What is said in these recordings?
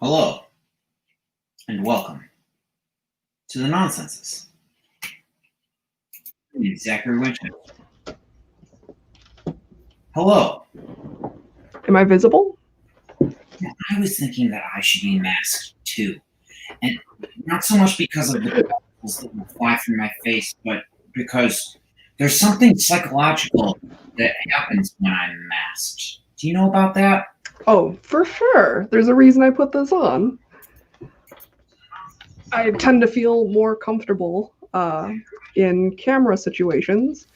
Hello, and welcome to the Nonsensus. My name is Zachary Winchester. Hello. Am I visible? Now, I was thinking that I should be masked too, and not so much because of the particles that will fly through my face, but because there's something psychological that happens when I'm masked. Do you know about that? Oh, for sure. There's a reason I put this on. I tend to feel more comfortable in camera situations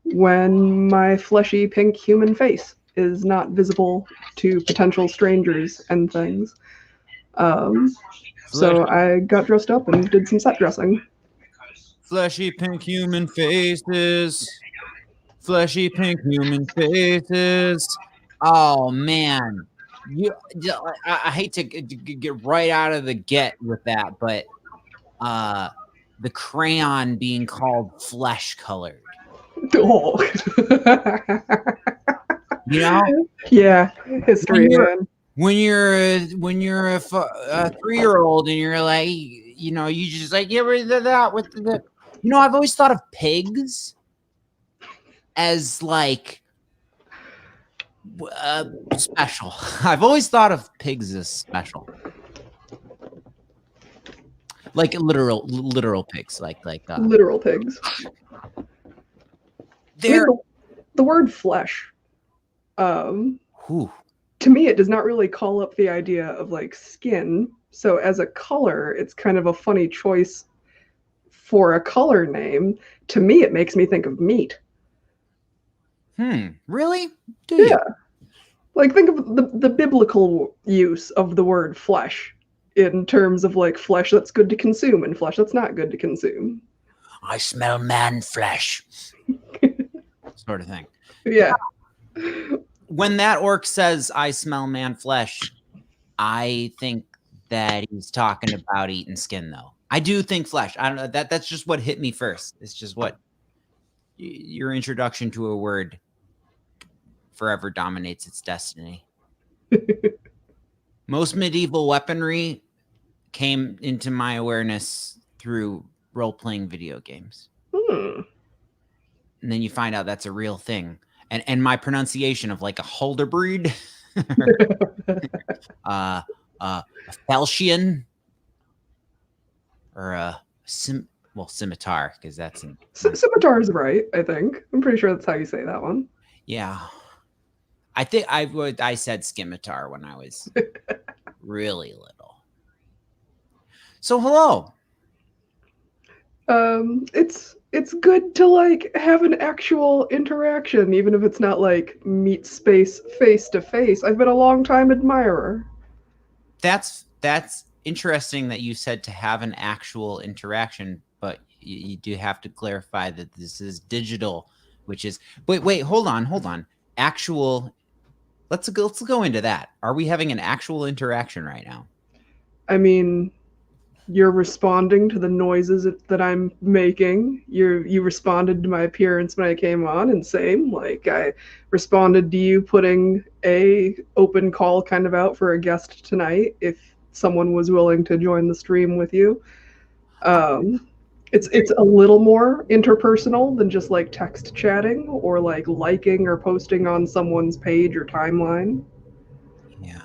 when my fleshy pink human face is not visible to potential strangers and things. So I got dressed up and did some set dressing. Fleshy pink human faces. Fleshy pink human faces. Oh man, I hate to get right out of the get with that, but the crayon being called flesh colored. Oh. You know? Yeah, history, man. When you're a 3-year-old and you're like, you know, you just like get rid of that with the. You know, I've always thought of pigs as like special. I've always thought of pigs as special, like literal pigs, like literal pigs. They're the word flesh. To me, it does not really call up the idea of like skin. So as a color, it's kind of a funny choice for a color name. To me, it makes me think of meat. Really? Yeah. Like, think of the biblical use of the word flesh in terms of like flesh that's good to consume and flesh that's not good to consume. I smell man flesh. Sort of thing. Yeah. When that orc says I smell man flesh, I think that he's talking about eating skin, though. I do think flesh. I don't know. That's just what hit me first. It's just what your introduction to a word forever dominates its destiny. Most medieval weaponry came into my awareness through role-playing video games. And then you find out that's a real thing. And my pronunciation of like a halberd, a falchion, or a scimitar, because that's scimitar is right. I think I'm pretty sure that's how you say that one. Yeah, I think I said scimitar when I was really little. So hello. It's good to like have an actual interaction, even if it's not like meet space face to face. I've been a long time admirer. That's interesting that you said to have an actual interaction, but you do have to clarify that this is digital, which is wait, hold on. Actual. Let's go into that. Are we having an actual interaction right now? I mean, you're responding to the noises that I'm making. You responded to my appearance when I came on, and same, like I responded to you putting a open call kind of out for a guest tonight if someone was willing to join the stream with you. It's a little more interpersonal than just like text chatting or like liking or posting on someone's page or timeline. Yeah.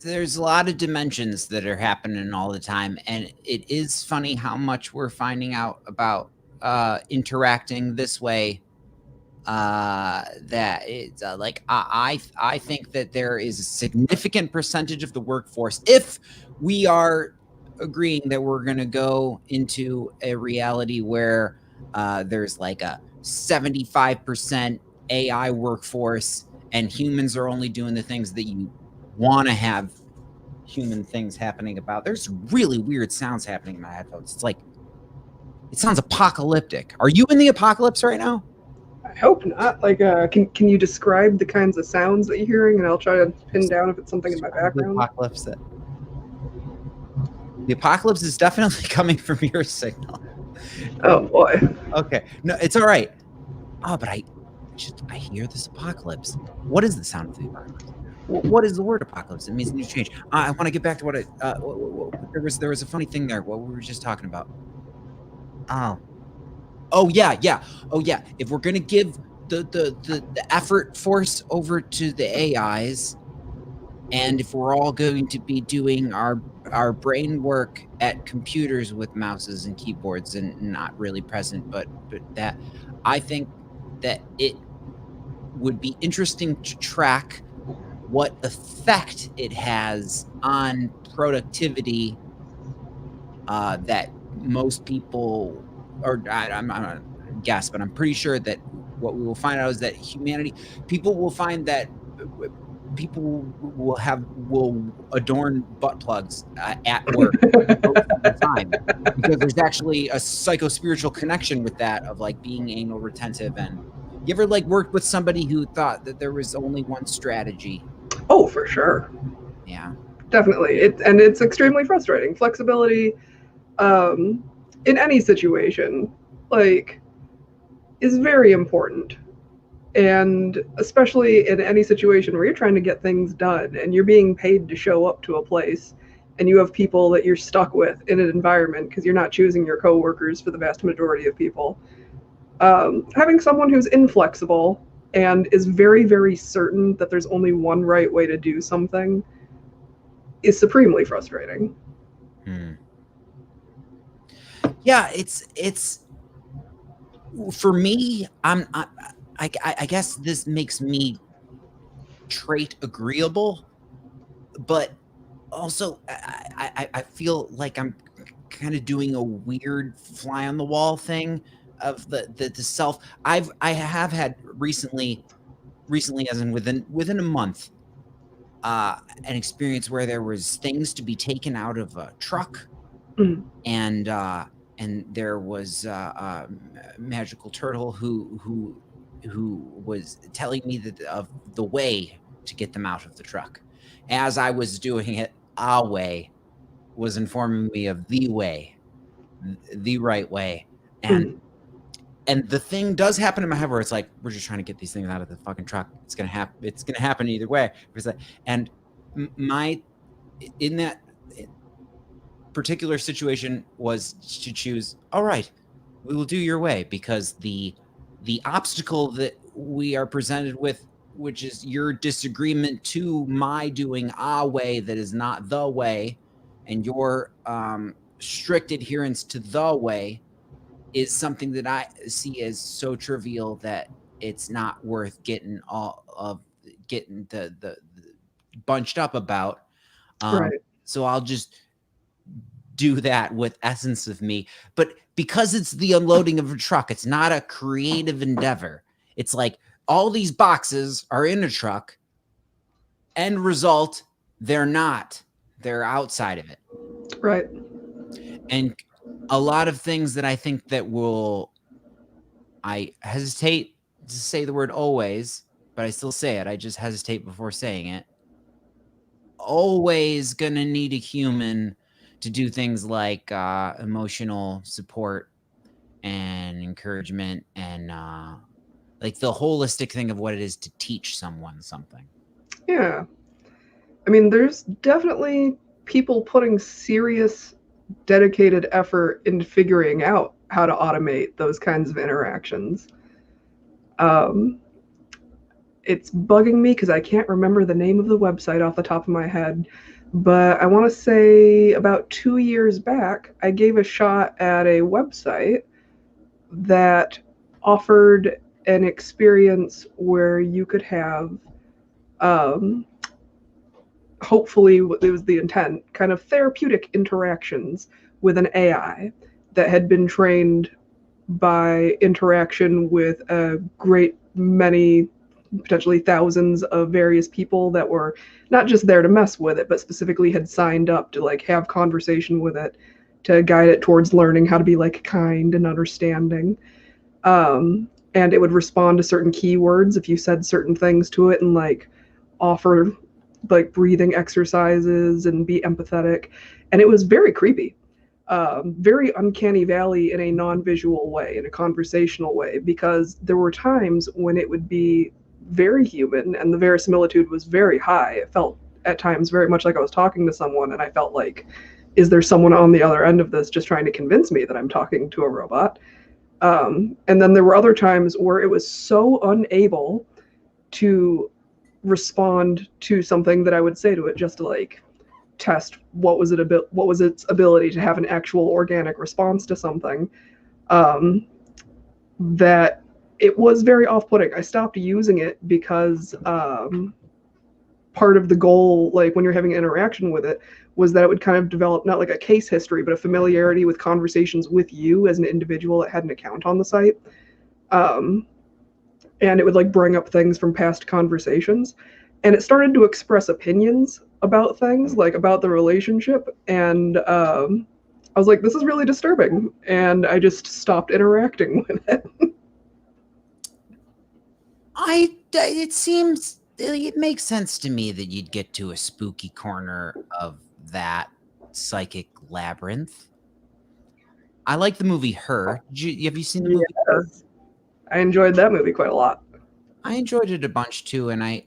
There's a lot of dimensions that are happening all the time, and it is funny how much we're finding out about interacting this way. That it's like I think that there is a significant percentage of the workforce, if we are agreeing that we're going to go into a reality where there's like a 75% AI workforce and humans are only doing the things that you want to have human things happening about. There's really weird sounds happening in my headphones. It's like, it sounds apocalyptic. Are you in the apocalypse right now? I hope not. Like, can you describe the kinds of sounds that you're hearing, and I'll try to pin down if it's something in my background. The apocalypse is definitely coming from your signal. Oh boy. Okay, no, it's all right. Oh, but I hear this apocalypse. What is the sound of the apocalypse? What is the word apocalypse? It means new change. I want to get back to what there was a funny thing there. What we were just talking about. Oh yeah. If we're gonna give the effort force over to the AIs, and if we're all going to be doing our brain work at computers with mouses and keyboards and not really present, but that, I think that it would be interesting to track what effect it has on productivity that most people, or I'm not guess, but I'm pretty sure that what we will find out is that people will find that people will adorn butt plugs at work most of the time, because there's actually a psycho-spiritual connection with that, of like being anal retentive. And you ever like worked with somebody who thought that there was only one strategy? Oh, for sure. Yeah. Definitely. It's extremely frustrating. Flexibility in any situation, like, is very important. And especially in any situation where you're trying to get things done and you're being paid to show up to a place, and you have people that you're stuck with in an environment because you're not choosing your coworkers for the vast majority of people. Having someone who's inflexible and is very, very certain that there's only one right way to do something is supremely frustrating. Yeah, it's for me. I guess this makes me trait agreeable, but also I feel like I'm kind of doing a weird fly on the wall thing of the self. I have had recently, as in within a month, an experience where there was things to be taken out of a truck, and there was a magical turtle who was telling me that of the way to get them out of the truck. As I was doing it, a way was informing me of the way, the right way. And the thing does happen in my head where it's like, we're just trying to get these things out of the fucking truck. It's gonna happen either way. And my in that particular situation was to choose, all right, we will do your way, because the obstacle that we are presented with, which is your disagreement to my doing a way that is not the way, and your strict adherence to the way, is something that I see as so trivial that it's not worth getting the bunched up about. Right. So I'll just do that with essence of me. But because it's the unloading of a truck, it's not a creative endeavor. It's like all these boxes are in a truck. End result, they're not. They're outside of it. Right. And a lot of things that I think that I hesitate to say the word always, but I still say it. I just hesitate before saying it. Always gonna need a human to do things like emotional support and encouragement, and like the holistic thing of what it is to teach someone something. Yeah. I mean, there's definitely people putting serious, dedicated effort into figuring out how to automate those kinds of interactions. It's bugging me because I can't remember the name of the website off the top of my head, but I want to say about 2 years back, I gave a shot at a website that offered an experience where you could have, hopefully it was the intent, kind of therapeutic interactions with an AI that had been trained by interaction with a great many, potentially thousands of various people that were not just there to mess with it, but specifically had signed up to like have conversation with it, to guide it towards learning how to be like kind and understanding. And it would respond to certain keywords if you said certain things to it, and like offer like breathing exercises and be empathetic. And it was very creepy. Very uncanny valley in a non-visual way, in a conversational way, because there were times when it would be very human, and the verisimilitude was very high. It felt at times very much like I was talking to someone, and I felt like, is there someone on the other end of this just trying to convince me that I'm talking to a robot? And then there were other times where it was so unable to respond to something that I would say to it just to like test what was its ability to have an actual organic response to something, that it was very off-putting. I stopped using it because part of the goal, like when you're having an interaction with it, was that it would kind of develop not like a case history, but a familiarity with conversations with you as an individual that had an account on the site. And it would like bring up things from past conversations. And it started to express opinions about things, like about the relationship. And I was like, this is really disturbing. And I just stopped interacting with it. It makes sense to me that you'd get to a spooky corner of that psychic labyrinth. I like the movie Her. Have you seen the movie Her? I enjoyed that movie quite a lot. I enjoyed it a bunch too, and I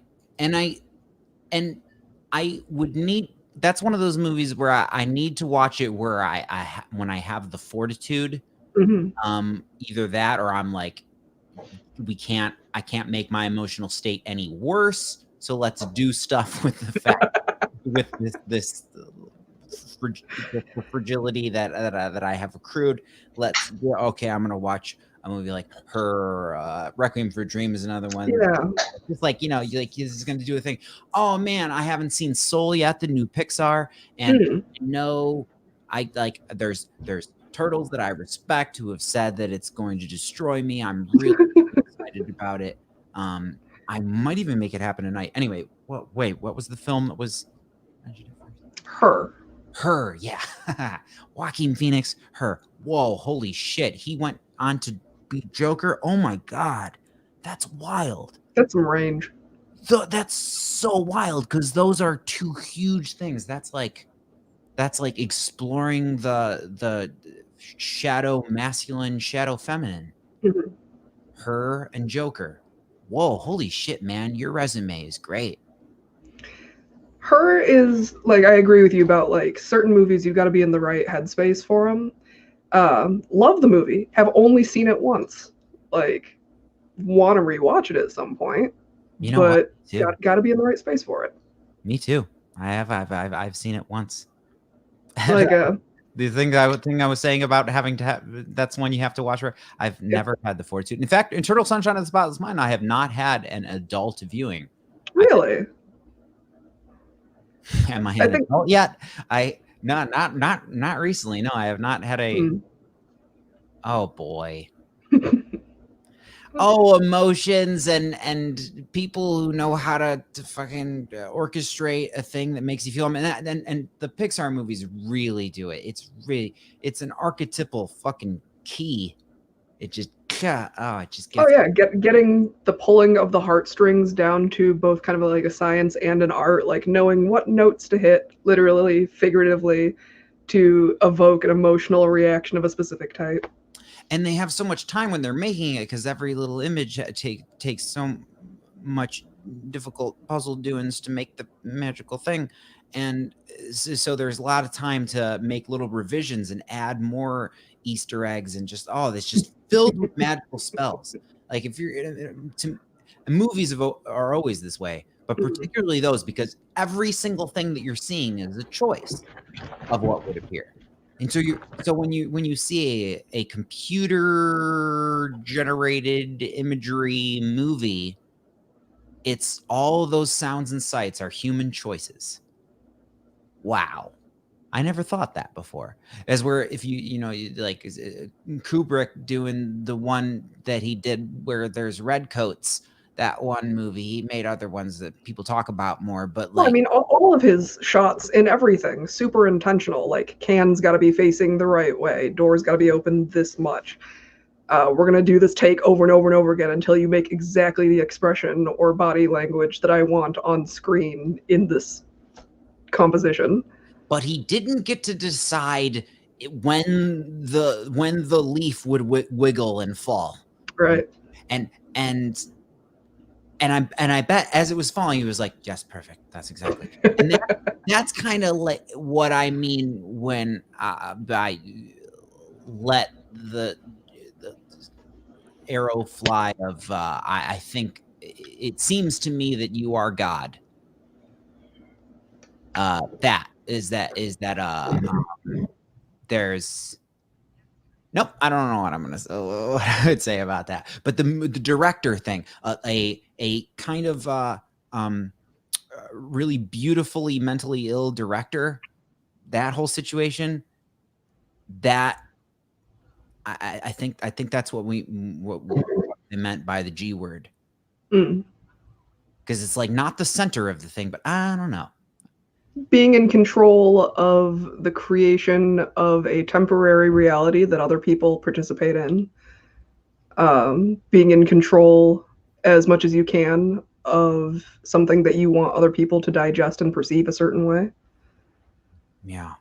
would need. That's one of those movies where I need to watch it where when I have the fortitude, either that or I'm like, I can't make my emotional state any worse. So let's do stuff with the fact with this fragility that I have accrued. Okay, I'm gonna watch a movie like Her. Requiem for a Dream is another one. Yeah, it's like, this is gonna do a thing. Oh man, I haven't seen Soul yet, the new Pixar, and there's turtles that I respect who have said that it's going to destroy me. I'm really excited about it. I might even make it happen tonight. Anyway, what was the film that was Her, yeah. Joaquin Phoenix, Her. Whoa, holy shit. He went on to be Joker. Oh my god. That's wild. That's some range. That's so wild because those are two huge things. That's like exploring the shadow masculine, shadow feminine. Her and Joker. Whoa, holy shit, man. Your resume is great. Her is, like, I agree with you about, like, certain movies you've got to be in the right headspace for them. Love the movie. Have only seen it once. Like, want to rewatch it at some point. But got to be in the right space for it. Me too. I've seen it once. Like the thing I was saying about having to have, that's one you have to watch. I've never had the fortitude. In fact, Eternal Sunshine of the Spotless Mind, I have not had an adult viewing. Really? Am I an adult yet? Not recently. No, I have not had a. Oh boy. Emotions and people who know how to fucking orchestrate a thing that makes you feel them, and the Pixar movies really do it. It's an archetypal fucking key. It just gets. Getting the pulling of the heartstrings down to both kind of like a science and an art, like knowing what notes to hit, literally, figuratively, to evoke an emotional reaction of a specific type. And they have so much time when they're making it because every little image takes so much difficult puzzle doings to make the magical thing. And so there's a lot of time to make little revisions and add more Easter eggs and just, it's just filled with magical spells. Like if you're movies are always this way, but particularly those, because every single thing that you're seeing is a choice of what would appear. And so when you see a computer generated imagery movie, it's all of those sounds and sights are human choices. Wow. I never thought that before. As where if you like Kubrick doing the one that he did where there's redcoats, that one movie, he made other ones that people talk about more, but like, I mean, all of his shots and everything, super intentional. Like, cans got to be facing the right way, doors got to be open this much. We're going to do this take over and over and over again until you make exactly the expression or body language that I want on screen in this composition. But he didn't get to decide when the leaf would wiggle and fall. Right. And And I bet as it was falling, he was like, "Yes, perfect. That's exactly." And that's kind of like what I mean when I let the arrow fly of I think it seems to me that you are God. There's nope, I don't know what I'm gonna what I would say about that. But the director thing, a kind of really beautifully mentally ill director, that whole situation, that I think that's what they meant by the G word. Mm. Because it's like not the center of the thing, but I don't know. Being in control of the creation of a temporary reality that other people participate in. Being in control as much as you can of something that you want other people to digest and perceive a certain way. Yeah.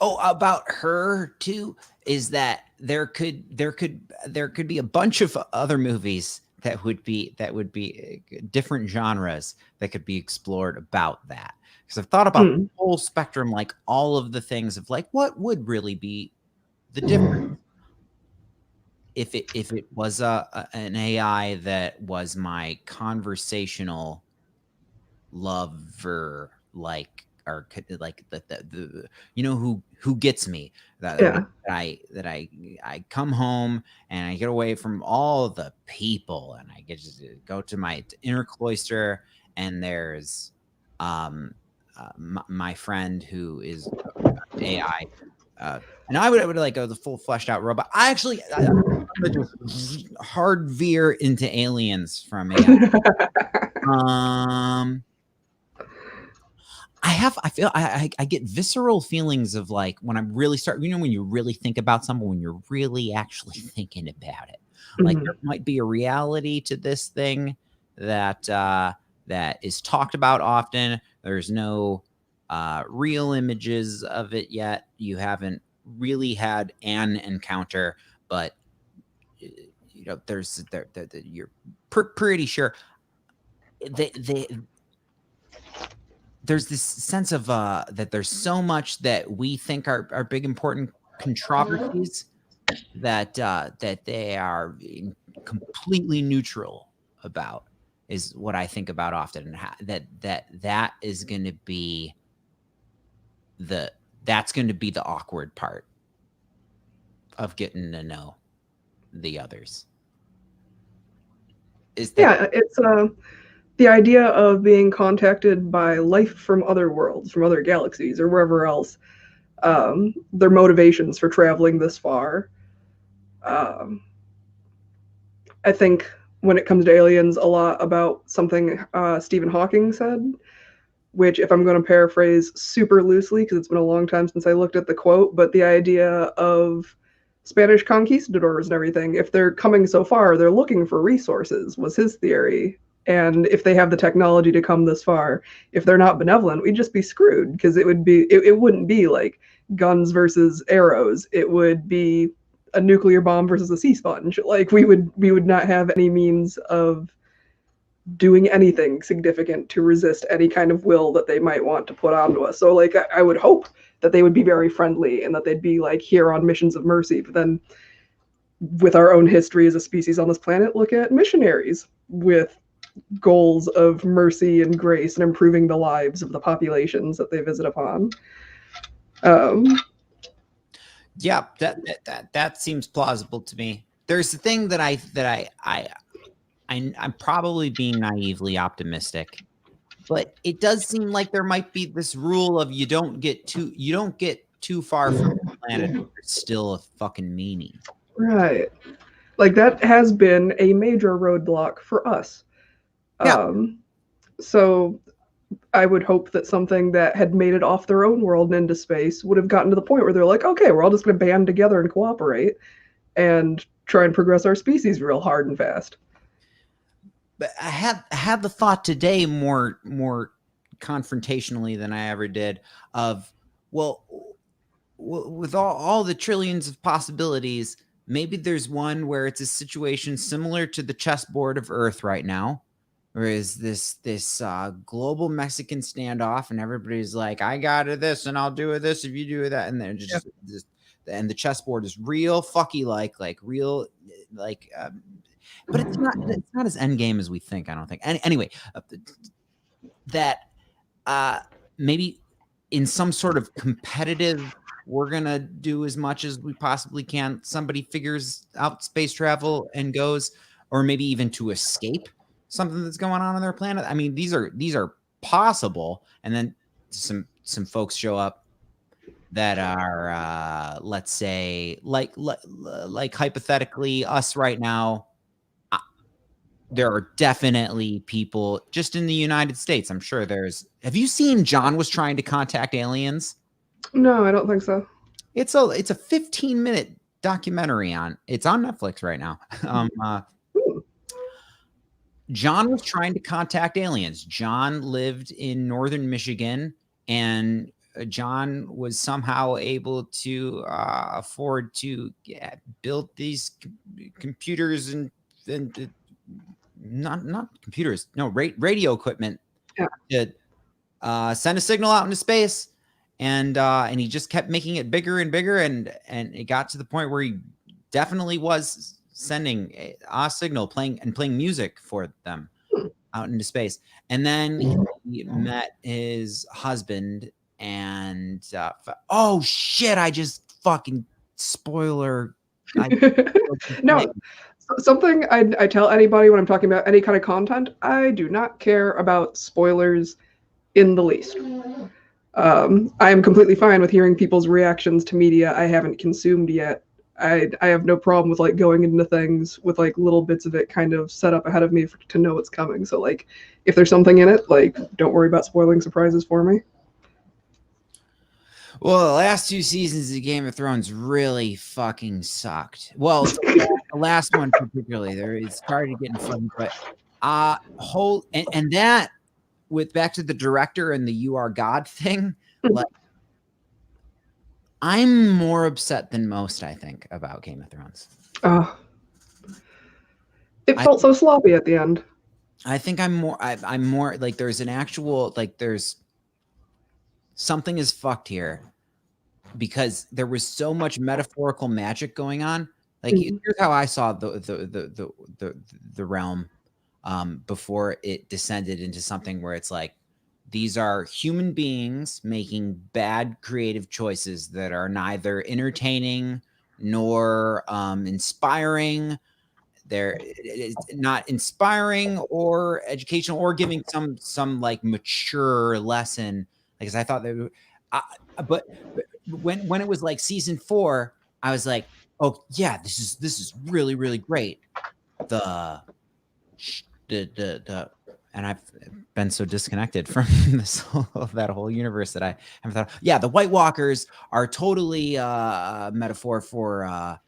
Oh, about her too, is that there could be a bunch of other movies that would be different genres that could be explored about that. Because I've thought about the whole spectrum, like all of the things of like what would really be the difference if it was an AI that was my conversational lover, like, or like the you know who gets me, that I come home and I get away from all the people and I get to go to my inner cloister, and there's my friend who is AI, and I would like go the full fleshed out robot. I would just hard veer into aliens from AI. I feel I get visceral feelings of like when I'm really when you really think about someone, when you're really actually thinking about it, like there might be a reality to this thing that that is talked about often. There's no real images of it yet. You haven't really had an encounter, but you know you're pretty sure there's this sense of that there's so much that we think are big important controversies that that they are completely neutral about, is what I think about often, and that is going to be that's going to be the awkward part of getting to know the others. Is that it's the idea of being contacted by life from other worlds, from other galaxies, or wherever else. Their motivations for traveling this far. I think when it comes to aliens, a lot about something Stephen Hawking said, which, if I'm going to paraphrase super loosely, because it's been a long time since I looked at the quote, but the idea of Spanish conquistadors and everything, if they're coming so far, they're looking for resources, was his theory. And if they have the technology to come this far, if they're not benevolent, we'd just be screwed, because it wouldn't be like guns versus arrows. It would be a nuclear bomb versus a sea sponge. Like we would not have any means of doing anything significant to resist any kind of will that they might want to put onto us. So like I would hope that they would be very friendly and that they'd be like here on missions of mercy. But then with our own history as a species on this planet, look at missionaries with goals of mercy and grace and improving the lives of the populations that they visit upon. Yeah, that seems plausible to me. There's the thing that I'm probably being naively optimistic, but it does seem like there might be this rule of you don't get too far from the planet. There's still a fucking meaning. Right. Like that has been a major roadblock for us. Yeah. So I would hope that something that had made it off their own world and into space would have gotten to the point where they're like, okay, we're all just going to band together and cooperate and try and progress our species real hard and fast. But I had the thought today more confrontationally than I ever did of, well, with all the trillions of possibilities, maybe there's one where it's a situation similar to the chessboard of Earth right now, where is this global Mexican standoff, and everybody's like, I got this, and I'll do this if you do that, and then just and the chessboard is real fucky like real like. But it's not as endgame as we think. I don't think. Anyway, that maybe in some sort of competitive, we're gonna do as much as we possibly can. Somebody figures out space travel and goes, or maybe even to escape something that's going on their planet. I mean, these are possible. And then some folks show up that are let's say like hypothetically us right now. There are definitely people just in the United States. I'm sure there's. Have you seen John was trying to contact aliens? No, I don't think so. It's a 15-minute documentary it's on Netflix right now. John was trying to contact aliens. John lived in northern Michigan, and John was somehow able to afford to build these computers and not computers, no, radio equipment to send a signal out into space, and he just kept making it bigger and bigger, and it got to the point where he definitely was sending a signal, playing music for them out into space. And then he met his husband, and oh shit, I just fucking spoiler. No. Something I tell anybody when I'm talking about any kind of content, I do not care about spoilers in the least. I am completely fine with hearing people's reactions to media I haven't consumed yet. I have no problem with like going into things with like little bits of it kind of set up ahead of me to know what's coming. So like if there's something in it, like don't worry about spoiling surprises for me. Well, the last 2 seasons of Game of Thrones really fucking sucked. Well, the last one particularly, it started getting fun, but and that with back to the director and the "You Are God" thing, like I'm more upset than most, I think, about Game of Thrones. It felt so sloppy at the end. I think I'm more like there's an actual like there's something is fucked here. Because there was so much metaphorical magic going on. Like here's how I saw the realm before it descended into something where it's like these are human beings making bad creative choices that are neither entertaining nor inspiring. They're not inspiring or educational or giving some like mature lesson. Because I thought that, but when it was like season 4, I was like, oh yeah, this is really, really great. The and I've been so disconnected from that whole universe that I haven't thought. Yeah, the White Walkers are totally metaphor for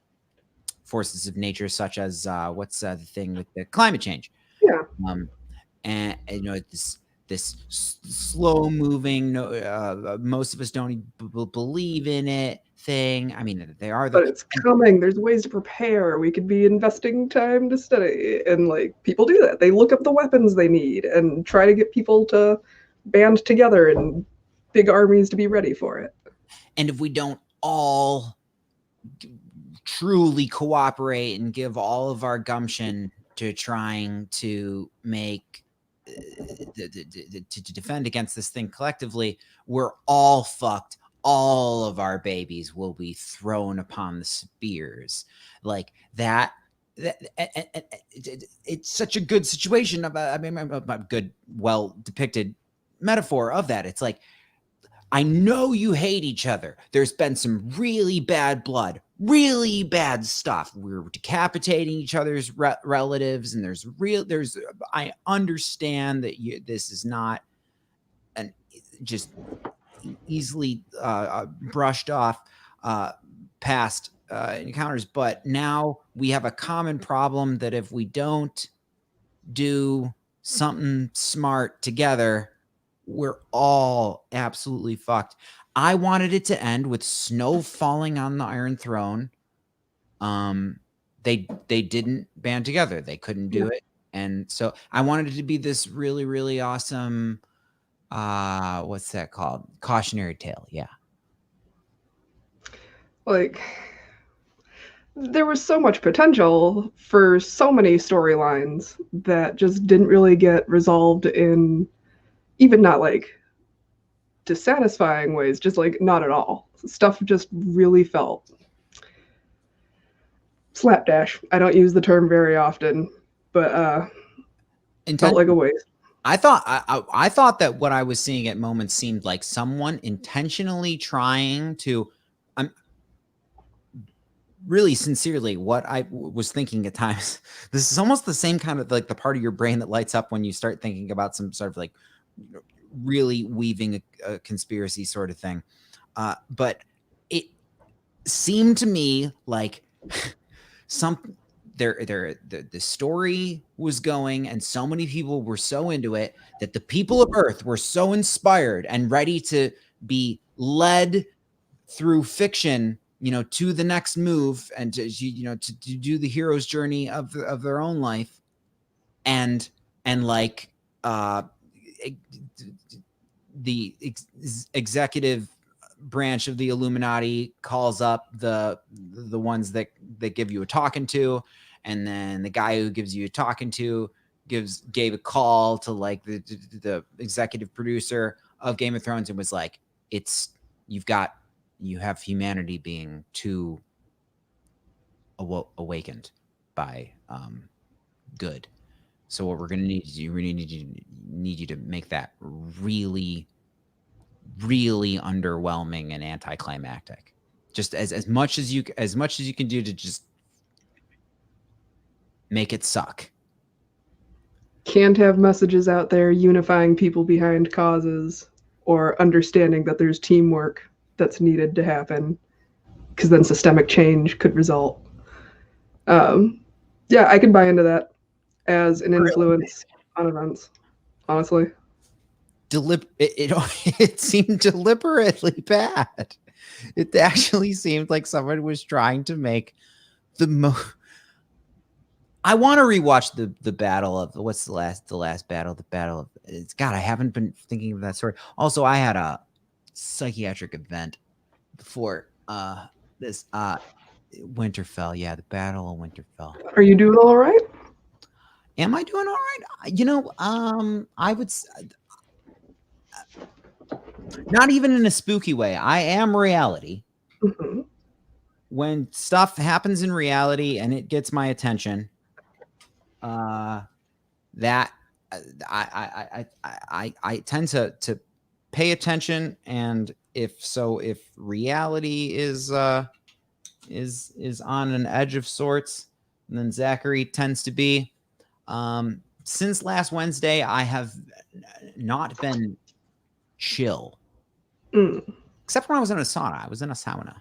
forces of nature, such as what's the thing with the climate change? Yeah. And you know this slow moving, most of us don't believe in it thing. I mean, they are, but it's coming. There's ways to prepare. We could be investing time to study, and like people do that. They look up the weapons they need and try to get people to band together in big armies to be ready for it. And if we don't all truly cooperate and give all of our gumption to trying to make to defend against this thing collectively, we're all fucked. All of our babies will be thrown upon the spears. Like that it's such a good situation of a good, well depicted metaphor of that. It's like, I know you hate each other. There's been some really bad blood, really bad stuff. We're decapitating each other's relatives, and I understand that this is not an just easily brushed off past encounters, but now we have a common problem that if we don't do something smart together, we're all absolutely fucked. I wanted it to end with snow falling on the Iron Throne, they didn't band together. They couldn't do it. And so I wanted it to be this really, really awesome, what's that called? Cautionary tale. Yeah. Like, there was so much potential for so many storylines that just didn't really get resolved in even not like dissatisfying ways, just like not at all. Stuff just really felt slapdash. I don't use the term very often, but felt like a waste. I thought that what I was seeing at moments seemed like someone intentionally trying to, I'm really sincerely what I was thinking at times. This is almost the same kind of like the part of your brain that lights up when you start thinking about some sort of like really weaving a conspiracy sort of thing. But it seemed to me like the story was going and so many people were so into it that the people of Earth were so inspired and ready to be led through fiction, to the next move and to do the hero's journey of their own life. And like the executive branch of the Illuminati calls up the ones that give you a talking to, and then the guy who gives you a talking to gave a call to like the executive producer of Game of Thrones and was like, you have humanity being too awakened by good. So what we're going to need is we need you to make that really, really underwhelming and anticlimactic. Just as much as you can do to just make it suck. Can't have messages out there unifying people behind causes or understanding that there's teamwork that's needed to happen, because then systemic change could result. Yeah, I can buy into that as an influence on events, honestly. It seemed deliberately bad. It actually seemed like someone was trying to make the most. I want to rewatch the battle of what's the last battle? The battle of God. I haven't been thinking of that story. Also, I had a psychiatric event before this Winterfell. Yeah, the Battle of Winterfell. Are you doing all right? Am I doing all right? I would. Not even in a spooky way. I am reality. Mm-hmm. When stuff happens in reality and it gets my attention, that I tend to pay attention, and if reality is on an edge of sorts, and then Zachary tends to be. Since last Wednesday, I have not been chill, except when I was in a sauna. I was in a sauna,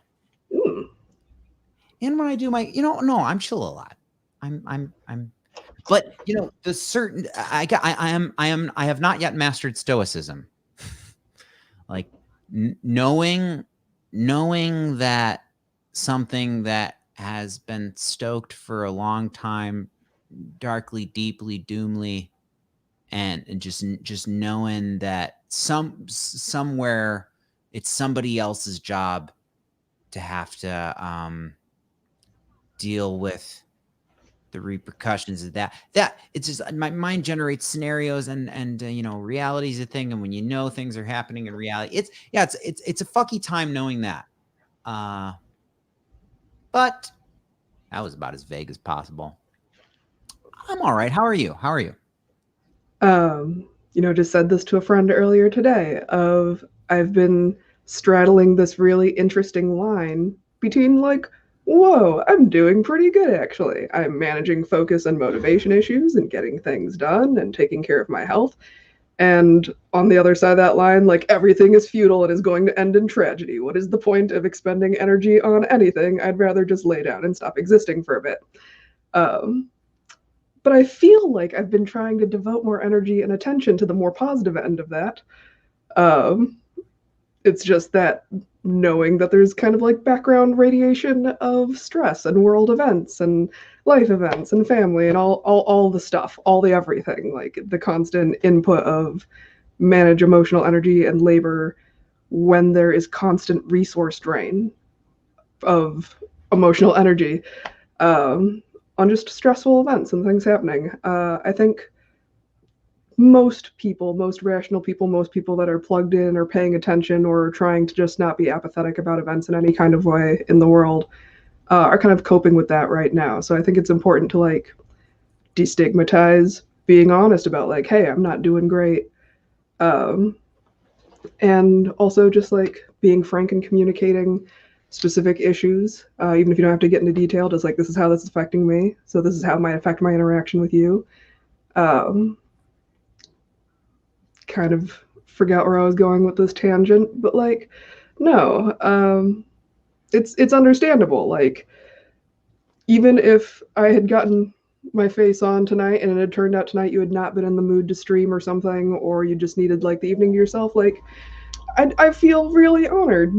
and when I do my, no, I'm chill a lot. But the certain I have not yet mastered stoicism. Like knowing that something that has been stoked for a long time, darkly, deeply, doomly, and just knowing that somewhere it's somebody else's job to have to deal with the repercussions of that it's just my mind generates scenarios and reality is a thing, and when things are happening in reality, it's a fucky time knowing that. But that was about as vague as possible. I'm all right. How are you? Just said this to a friend earlier today of I've been straddling this really interesting line between like, whoa, I'm doing pretty good actually. I'm managing focus and motivation issues and getting things done and taking care of my health. And on the other side of that line, like everything is futile and is going to end in tragedy. What is the point of expending energy on anything? I'd rather just lay down and stop existing for a bit. But I feel like I've been trying to devote more energy and attention to the more positive end of that. It's just that knowing that there's kind of like background radiation of stress and world events and life events and family and all the stuff, all the everything, like the constant input of manage emotional energy and labor when there is constant resource drain of emotional energy on just stressful events and things happening. I think most people, most rational people, most people that are plugged in or paying attention or trying to just not be apathetic about events in any kind of way in the world are kind of coping with that right now. So I think it's important to like destigmatize being honest about like, hey, I'm not doing great. Um, and also just like being frank and communicating specific issues, even if you don't have to get into detail, just like this is how this is affecting me. So this is how it might affect my interaction with you. Um, Kind of forgot where I was going with this tangent, but like, no, it's understandable. Like, even if I had gotten my face on tonight and it had turned out tonight you had not been in the mood to stream or something, or you just needed like the evening to yourself, like, I feel really honored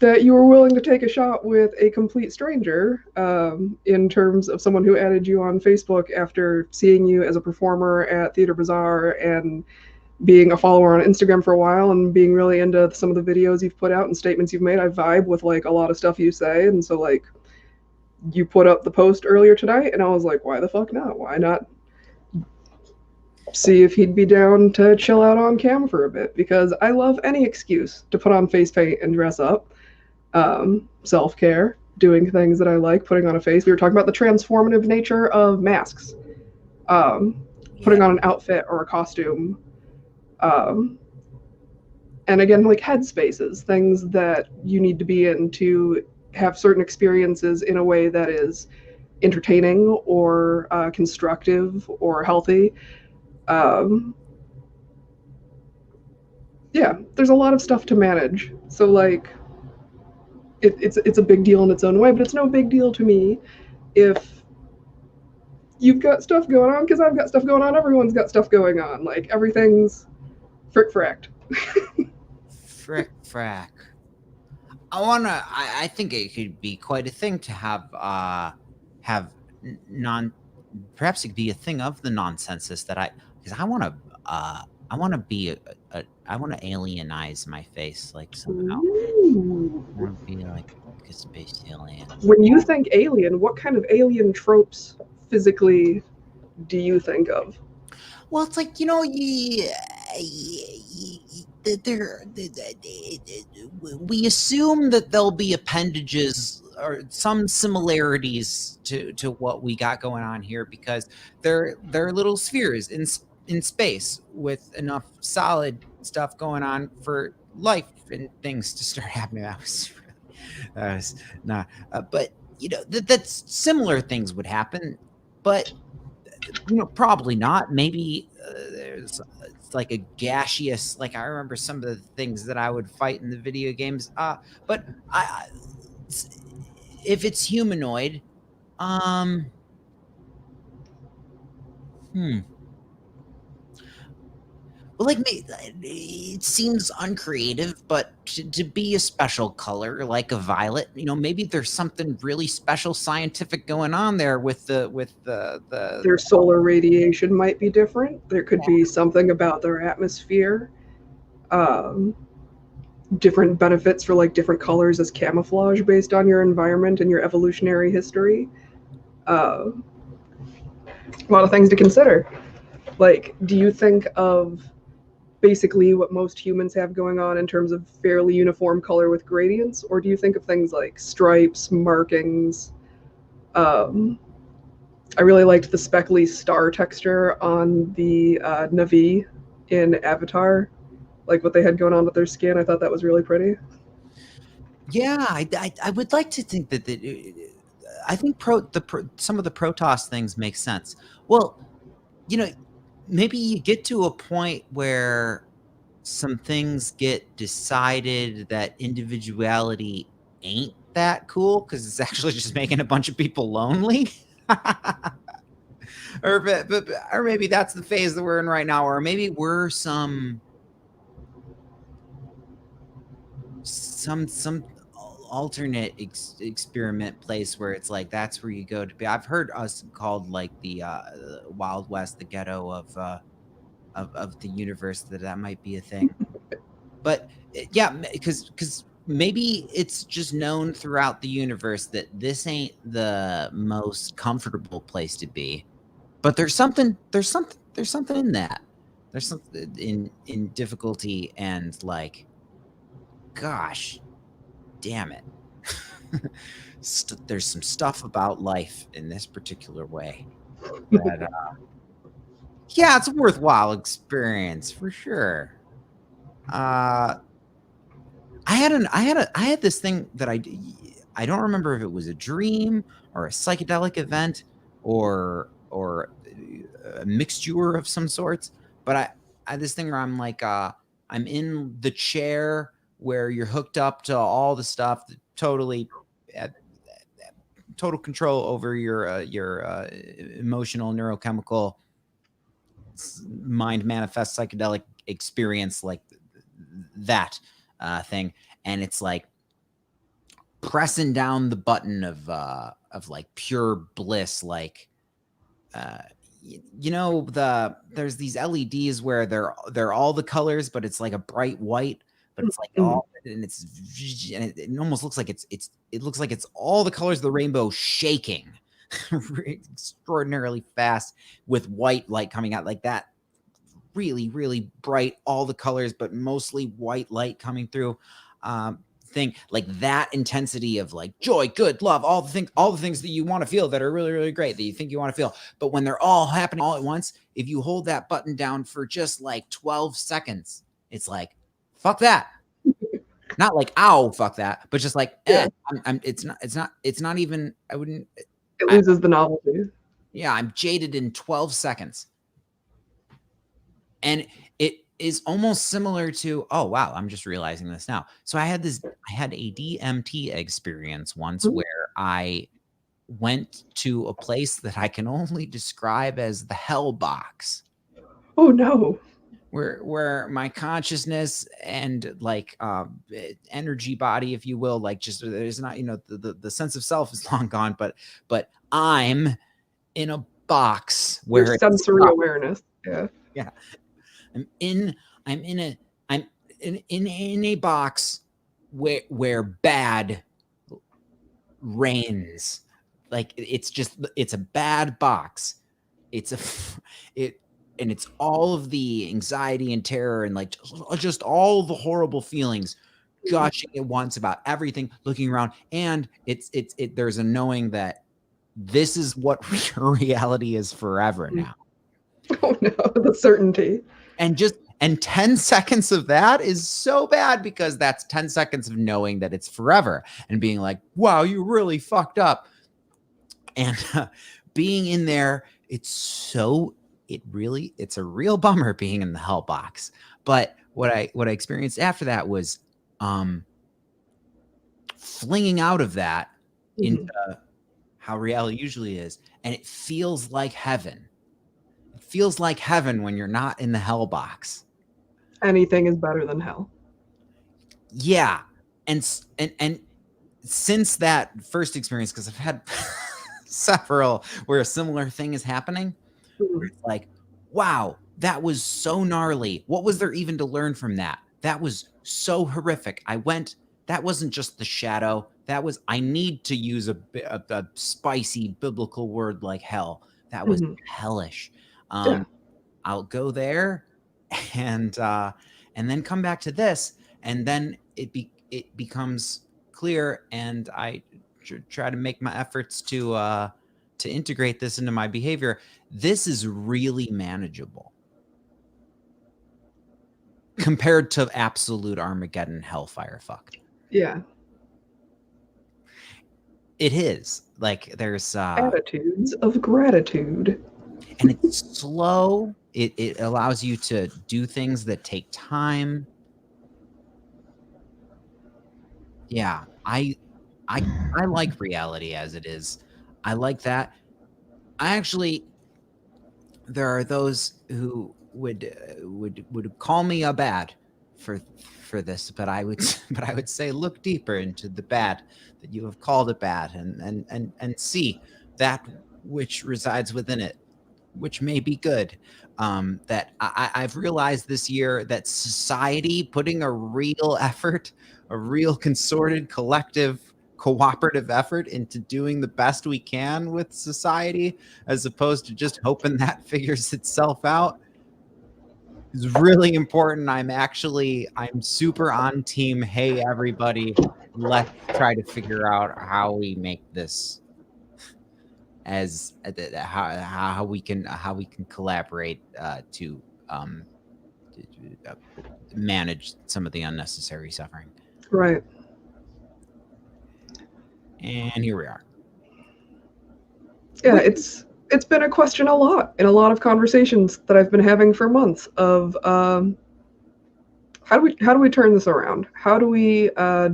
that you were willing to take a shot with a complete stranger in terms of someone who added you on Facebook after seeing you as a performer at Theater Bazaar and being a follower on Instagram for a while and being really into some of the videos you've put out and statements you've made. I vibe with like a lot of stuff you say. And so like you put up the post earlier tonight and I was like, why the fuck not? Why not see if he'd be down to chill out on cam for a bit? Because I love any excuse to put on face paint and dress up. Self-care, doing things that I like, putting on a face. We were talking about the transformative nature of masks. Putting on an outfit or a costume. And again, like headspaces, things that you need to be in to have certain experiences in a way that is entertaining or constructive or healthy. Yeah, there's a lot of stuff to manage. So like, it's a big deal in its own way, but it's no big deal to me if you've got stuff going on because I've got stuff going on. Everyone's got stuff going on. Like everything's frick fracked. Frick frack. I think it could be quite a thing to have non. Perhaps it could be a thing of the nonsensus that because I want to be I want to alienize my face like somehow. Ooh. I want to be like a space alien. When you think alien, what kind of alien tropes physically do you think of? Well, it's like, we assume that there'll be appendages or some similarities to what we got going on here because they're little spheres in space with enough solid stuff going on for life and things to start happening. That was not, but that's similar things would happen, but probably not. Maybe there's it's like a gaseous. Like I remember some of the things that I would fight in the video games. But if it's humanoid, well, like it seems uncreative, but to be a special color like a violet, maybe there's something really special scientific going on there with the Their solar radiation might be different. There could be something about their atmosphere. Different benefits for like different colors as camouflage based on your environment and your evolutionary history. A lot of things to consider. Like, do you think of basically what most humans have going on in terms of fairly uniform color with gradients, or do you think of things like stripes, markings? I really liked the speckly star texture on the Na'vi in Avatar, like what they had going on with their skin. I thought that was really pretty. Yeah, I would like to think that I think some of the Protoss things make sense. Well, maybe you get to a point where some things get decided that individuality ain't that cool because it's actually just making a bunch of people lonely. or maybe that's the phase that we're in right now, or maybe we're some some alternate experiment place where it's like that's where you go to be. I've heard us called like the Wild West, the ghetto of the universe. That might be a thing. But yeah, because maybe it's just known throughout the universe that this ain't the most comfortable place to be. But there's something in that. There's something in difficulty and like, gosh, damn it. There's some stuff about life in this particular way that yeah, it's a worthwhile experience for sure. I had this thing that I don't remember if it was a dream or a psychedelic event or a mixture of some sorts, but I had this thing where I'm like I'm in the chair where you're hooked up to all the stuff, totally total control over your emotional neurochemical mind manifest psychedelic experience, like that thing, and it's like pressing down the button of like pure bliss, like you know, there's these LEDs where they're all the colors, but it's like a bright white, but it's like all, and it almost looks like it looks like it's all the colors of the rainbow shaking extraordinarily fast with white light coming out like that. Really, really bright, all the colors, but mostly white light coming through. Thing like that intensity of like joy, good, love, all the things that you want to feel that are really, really great that you think you want to feel. But when they're all happening all at once, if you hold that button down for just like 12 seconds, it's like, fuck that. Not like, ow, fuck that, but just like, it's not even, I wouldn't. It loses the novelty. Yeah, I'm jaded in 12 seconds. And it is almost similar to, oh wow, I'm just realizing this now. So I had a DMT experience once where I went to a place that I can only describe as the hell box. Oh no. Where my consciousness and like energy body, if you will, like just there's not, you know, the sense of self is long gone, but I'm in a box where your sensory awareness. Yeah. I'm in a box where bad reigns. Like it's a bad box. And it's all of the anxiety and terror and like just all the horrible feelings gushing at once about everything, looking around, and there's a knowing that this is what your reality is forever now. Oh no, the certainty. And 10 seconds of that is so bad because that's 10 seconds of knowing that it's forever and being like, wow, you really fucked up. And being in there, it's a real bummer being in the hell box. But what I experienced after that was flinging out of that into how reality usually is. And it feels like heaven. It feels like heaven when you're not in the hell box. Anything is better than hell. Yeah. And since that first experience, because I've had several where a similar thing is happening, where it's like, wow, that was so gnarly. What was there even to learn from that? That was so horrific. That wasn't just the shadow. That was, I need to use a spicy biblical word like hell. That was hellish. I'll go there and then come back to this, and then it becomes clear, and I try to make my efforts to integrate this into my behavior. This is really manageable compared to absolute Armageddon hellfire fuck. Yeah. It is. Like there's attitudes of gratitude. And it's slow. It allows you to do things that take time. Yeah, I like reality as it is. I like that. There are those who would call me a bad for for this, but I would say look deeper into the bad that you have called it bad, and see that which resides within it, which may be good. That I've realized this year that society putting a real effort, a real consorted, collective, cooperative effort into doing the best we can with society, as opposed to just hoping that figures itself out, is really important. I'm super on team. Hey, everybody, let's try to figure out how we make this as how we can collaborate to manage some of the unnecessary suffering. Right. And here we are. Yeah, it's been a question a lot in a lot of conversations that I've been having for months of how do we turn this around? How do we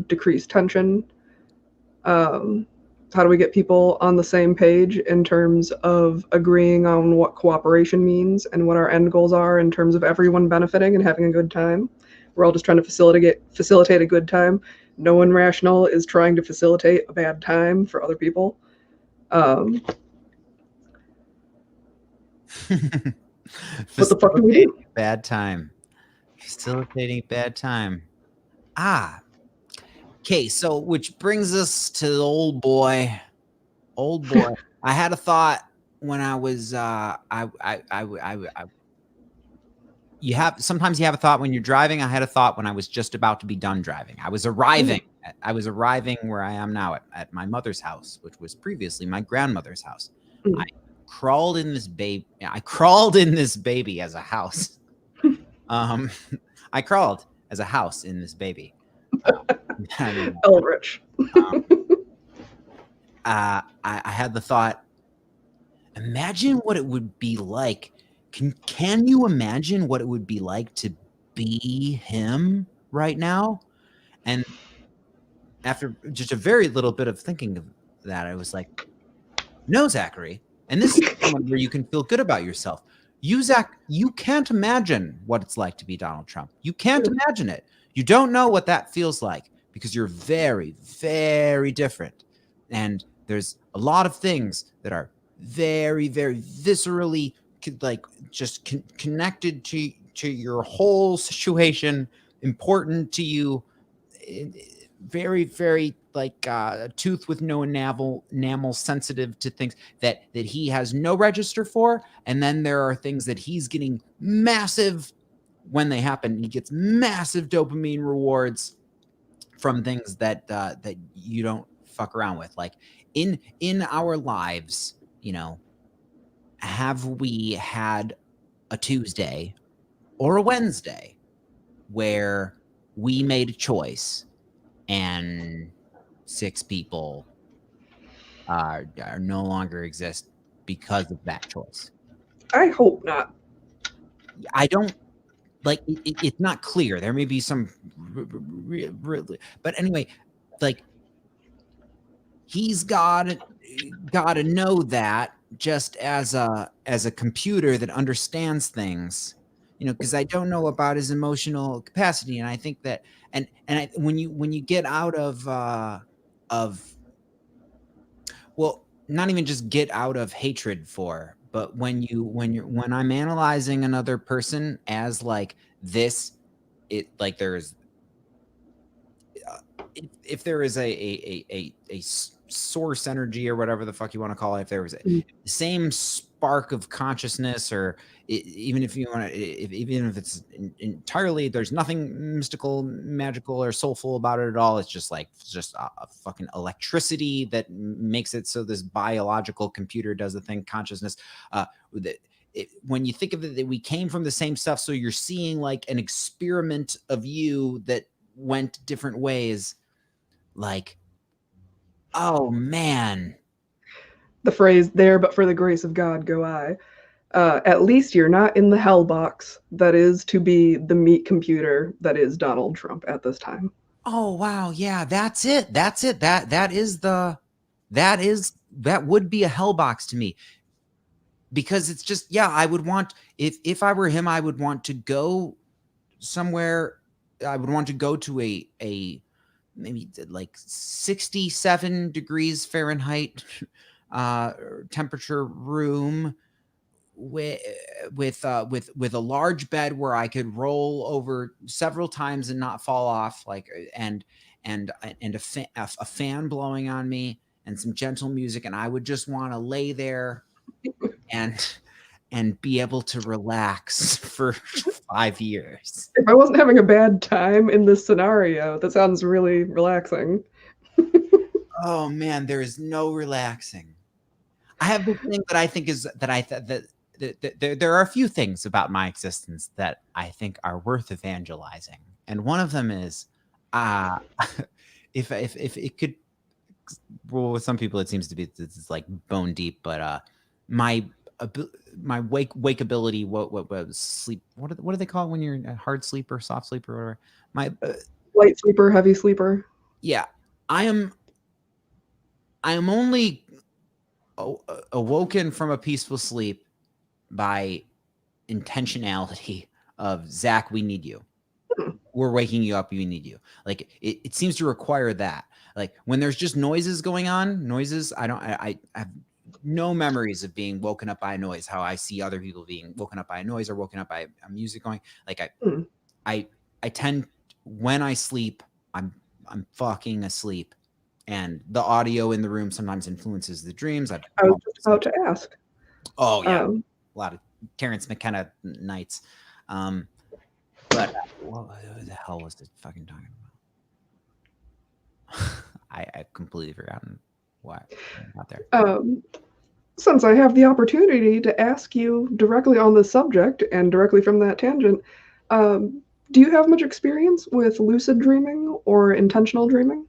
decrease tension? How do we get people on the same page in terms of agreeing on what cooperation means and what our end goals are in terms of everyone benefiting and having a good time? We're all just trying to facilitate a good time. No one rational is trying to facilitate a bad time for other people. What the fuck do we do? Bad time. Facilitating bad time. Okay, so which brings us to the old boy. I had a thought when I was sometimes you have a thought when you're driving. I had a thought when I was just about to be done driving. I was arriving where I am now at my mother's house, which was previously my grandmother's house. I crawled in this baby as a house. I crawled as a house in this baby. Eldritch. I had the thought, imagine what it would be like. Can you imagine what it would be like to be him right now? And after just a very little bit of thinking of that, I was like, no, Zachary. And this is one where you can feel good about yourself. Zach, you can't imagine what it's like to be Donald Trump. You can't imagine it. You don't know what that feels like because you're very, very different. And there's a lot of things that are very, very viscerally connected to your whole situation, important to you, very, very a tooth with no enamel, sensitive to things that he has no register for. And then there are things that he's getting massive when they happen. He gets massive dopamine rewards from things that you don't fuck around with. Like in our lives, have we had a Tuesday or a Wednesday where we made a choice and 6 people are no longer exist because of that choice? I hope not. I don't it's not clear. There may be some, but anyway, he's got to know that just as a computer that understands things, because I don't know about his emotional capacity, and I think that when you get out of well, not even just get out of hatred for, but when I'm analyzing another person as this, there's if there is a source energy or whatever the fuck you want to call it, if there was the same spark of consciousness, or even if you want to, even if it's entirely, there's nothing mystical, magical, or soulful about it at all. It's just a fucking electricity that makes it so this biological computer does the thing. Consciousness. When you think of it, that we came from the same stuff, so you're seeing an experiment of you that went different ways. Oh man. The phrase "there, but for the grace of God, go I." At least you're not in the hell box that is to be the meat computer that is Donald Trump at this time. Oh wow, yeah, that's it. That would be a hell box to me, because it's just, I would want, if I were him, I would want to go somewhere I would want to go to a maybe like 67 degrees Fahrenheit temperature room with with a large bed where I could roll over several times and not fall off, like and a fan blowing on me and some gentle music, and I would just want to lay there and be able to relax for 5 years. If I wasn't having a bad time in this scenario, that sounds really relaxing. Oh man, there is no relaxing. I have this thing that I think is that there are a few things about my existence that I think are worth evangelizing, and one of them is, uh, if it could, well, with some people it seems to be it's like bone deep, but my my wakeability, what sleep, what do they call it when you're a hard sleeper, soft sleeper, or whatever? My Light sleeper, heavy sleeper. yeah, I am only awoken from a peaceful sleep by intentionality of Zach, we need you. We're waking you up. We need you. Like it seems to require that. Like when there's just noises going on, I have no memories of being woken up by a noise. How I see other people being woken up by a noise or woken up by a music going. Like I tend, when I sleep, I'm fucking asleep, and the audio in the room sometimes influences the dreams. I was just about to ask. Oh yeah, a lot of Terrence McKenna nights. But what the hell was this fucking talking about? I completely forgotten why I'm not there. Since I have the opportunity to ask you directly on this subject and directly from that tangent, do you have much experience with lucid dreaming or intentional dreaming?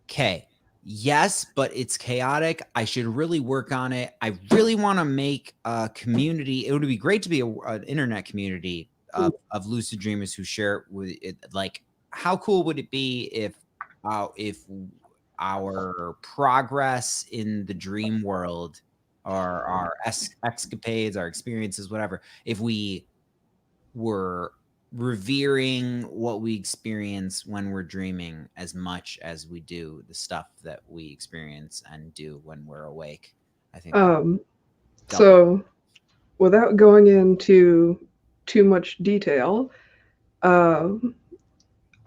Okay. Yes, but it's chaotic. I should really work on it. I really want to make a community. It would be great to be an internet community of lucid dreamers who share with it. Like, how cool would it be if our progress in the dream world, or our escapades, our experiences, whatever, if we were revering what we experience when we're dreaming as much as we do the stuff that we experience and do when we're awake. I think so without going into too much detail, I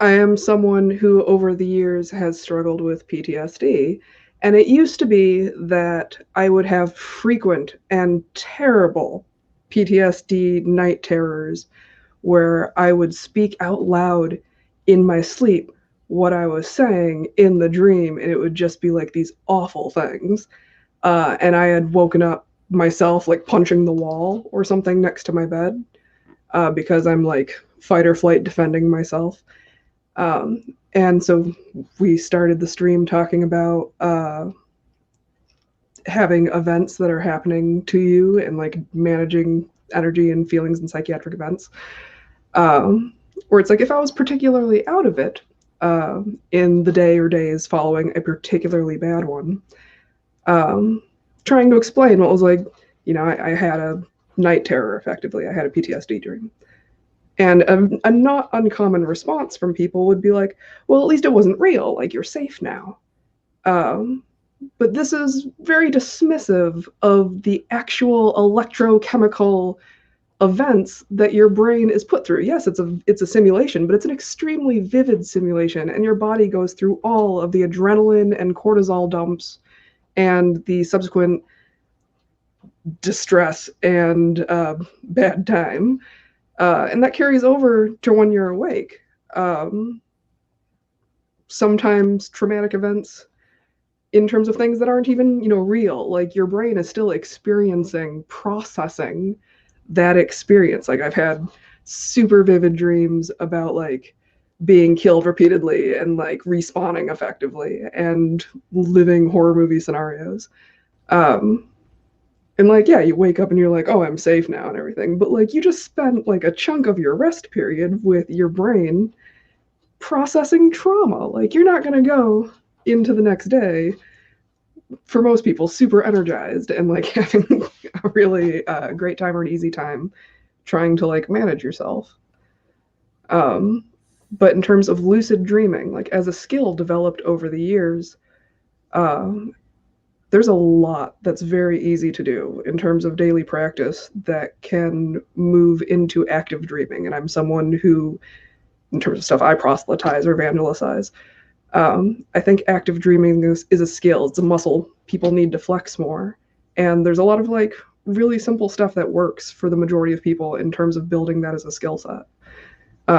am someone who over the years has struggled with PTSD, and it used to be that I would have frequent and terrible PTSD night terrors where I would speak out loud in my sleep what I was saying in the dream, and it would just be like these awful things. And I had woken up myself like punching the wall or something next to my bed because I'm like fight or flight defending myself. And so we started the stream talking about having events that are happening to you and like managing energy and feelings and psychiatric events. Where it's like if I was particularly out of it in the day or days following a particularly bad one, trying to explain what was like, I had a night terror effectively. I had a PTSD dream. And a not uncommon response from people would be like, well, at least it wasn't real. Like, you're safe now. But this is very dismissive of the actual electrochemical events that your brain is put through. Yes, it's a simulation, but it's an extremely vivid simulation, and your body goes through all of the adrenaline and cortisol dumps and the subsequent distress and bad time. And that carries over to when you're awake. Sometimes traumatic events in terms of things that aren't even, real. Like your brain is still experiencing, processing that experience. Like I've had super vivid dreams about like being killed repeatedly and like respawning effectively and living horror movie scenarios. And like, yeah, you wake up and you're like, oh, I'm safe now and everything. But like, you just spent like a chunk of your rest period with your brain processing trauma. Like, you're not going to go into the next day, for most people, super energized and like having a really great time or an easy time trying to like manage yourself. But in terms of lucid dreaming, like as a skill developed over the years, um, there's a lot that's very easy to do in terms of daily practice that can move into active dreaming. And I'm someone who, in terms of stuff I proselytize or evangelize, I think active dreaming is a skill. It's a muscle people need to flex more. And there's a lot of like really simple stuff that works for the majority of people in terms of building that as a skill set.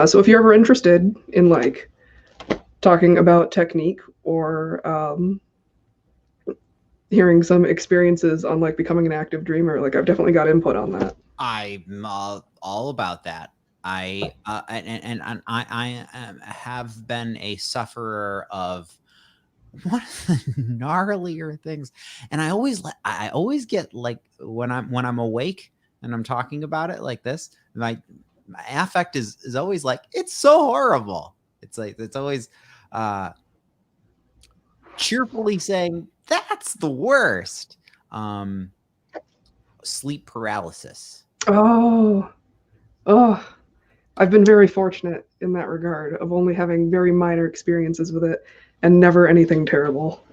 So if you're ever interested in like talking about technique or hearing some experiences on like becoming an active dreamer, like I've definitely got input on that. I'm all about that. I have been a sufferer of one of the gnarlier things, and I always get like when I'm awake and I'm talking about it like this, my affect is always like, it's so horrible. It's like it's always cheerfully saying that's the worst. Sleep paralysis. Oh, I've been very fortunate in that regard of only having very minor experiences with it and never anything terrible.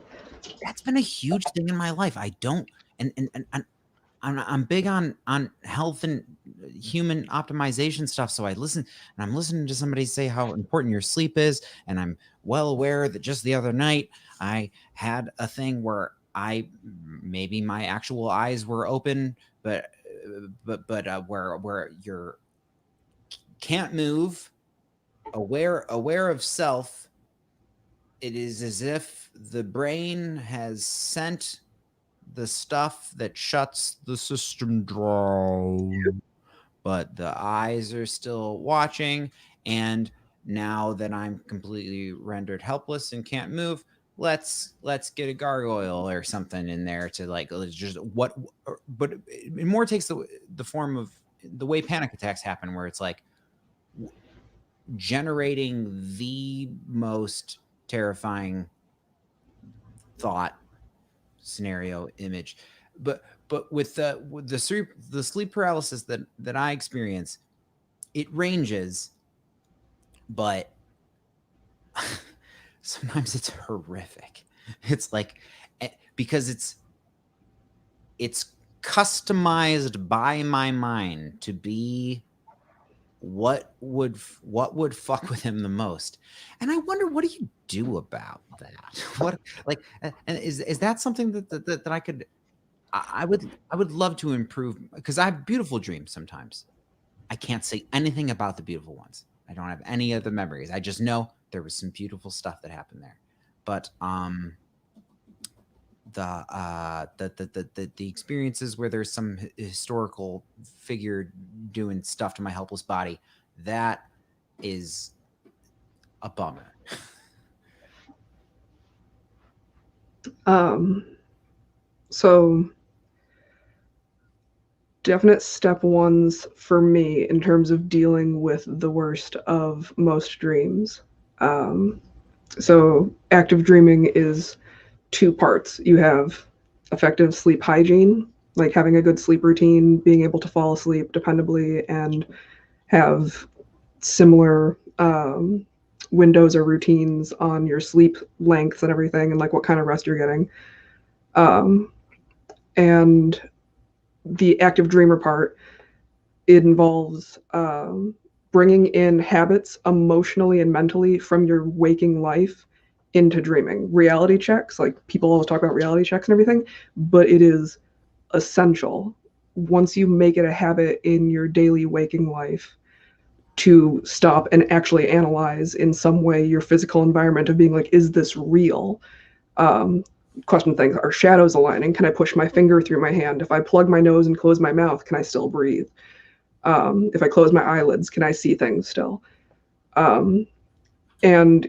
That's been a huge thing in my life. I don't, and I'm big on health and human optimization stuff. So I listen, and I'm listening to somebody say how important your sleep is, and I'm well aware that just the other night I had a thing where maybe my actual eyes were open, but where you're can't move, aware of self. It is as if the brain has sent the stuff that shuts the system down, but the eyes are still watching. And now that I'm completely rendered helpless and can't move, let's get a gargoyle or something in there to like just what. But it more takes the form of the way panic attacks happen, where it's like generating the most terrifying thought scenario image. But with the sleep paralysis that I experience, it ranges, but sometimes it's horrific. It's like, because it's customized by my mind to be what would fuck with him the most. And I wonder, what do you do about that? What, like, and is that something that I could, I would love to improve, because I have beautiful dreams sometimes. I can't say anything about the beautiful ones. I don't have any of the memories. I just know there was some beautiful stuff that happened there. But the experiences where there's some historical figure doing stuff to my helpless body, that is a bummer. So definite step ones for me in terms of dealing with the worst of most dreams. So active dreaming is two parts. You have effective sleep hygiene, like having a good sleep routine, being able to fall asleep dependably and have similar windows or routines on your sleep lengths and everything, and like what kind of rest you're getting. And the active dreamer part, it involves bringing in habits emotionally and mentally from your waking life into dreaming. Reality checks, like people always talk about reality checks and everything, but it is essential once you make it a habit in your daily waking life to stop and actually analyze in some way your physical environment of being like, is this real? Question things, are shadows aligning? Can I push my finger through my hand? If I plug my nose and close my mouth, can I still breathe? If I close my eyelids, can I see things still? And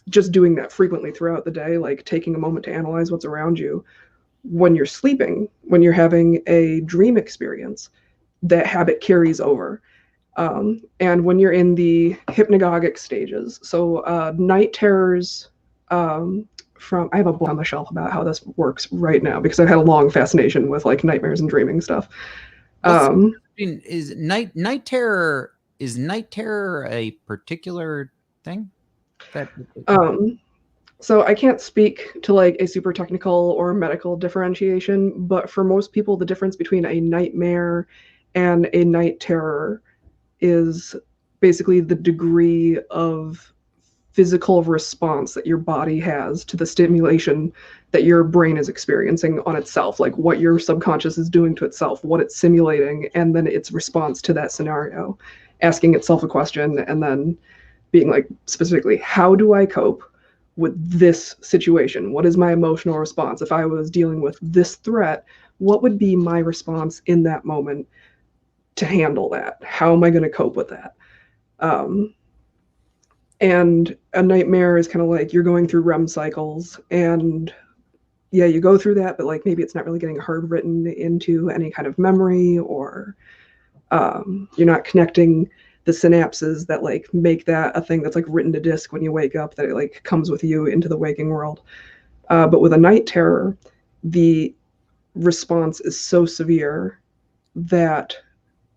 just doing that frequently throughout the day, like taking a moment to analyze what's around you. When you're sleeping, when you're having a dream experience, that habit carries over. And when you're in the hypnagogic stages, so night terrors, I have a book on the shelf about how this works right now because I've had a long fascination with like nightmares and dreaming stuff. Is night terror is night terror a particular thing? So I can't speak to like a super technical or medical differentiation, but for most people, the difference between a nightmare and a night terror is basically the degree of physical response that your body has to the stimulation that your brain is experiencing on itself, like what your subconscious is doing to itself, what it's simulating, and then its response to that scenario, asking itself a question, and then being like, specifically, how do I cope with this situation? What is my emotional response? If I was dealing with this threat, what would be my response in that moment to handle that? How am I going to cope with that? And a nightmare is kind of like you're going through REM cycles, and yeah, you go through that, but like maybe it's not really getting hard written into any kind of memory, or you're not connecting the synapses that like make that a thing that's like written to disk when you wake up, that it like comes with you into the waking world. But with a night terror, the response is so severe that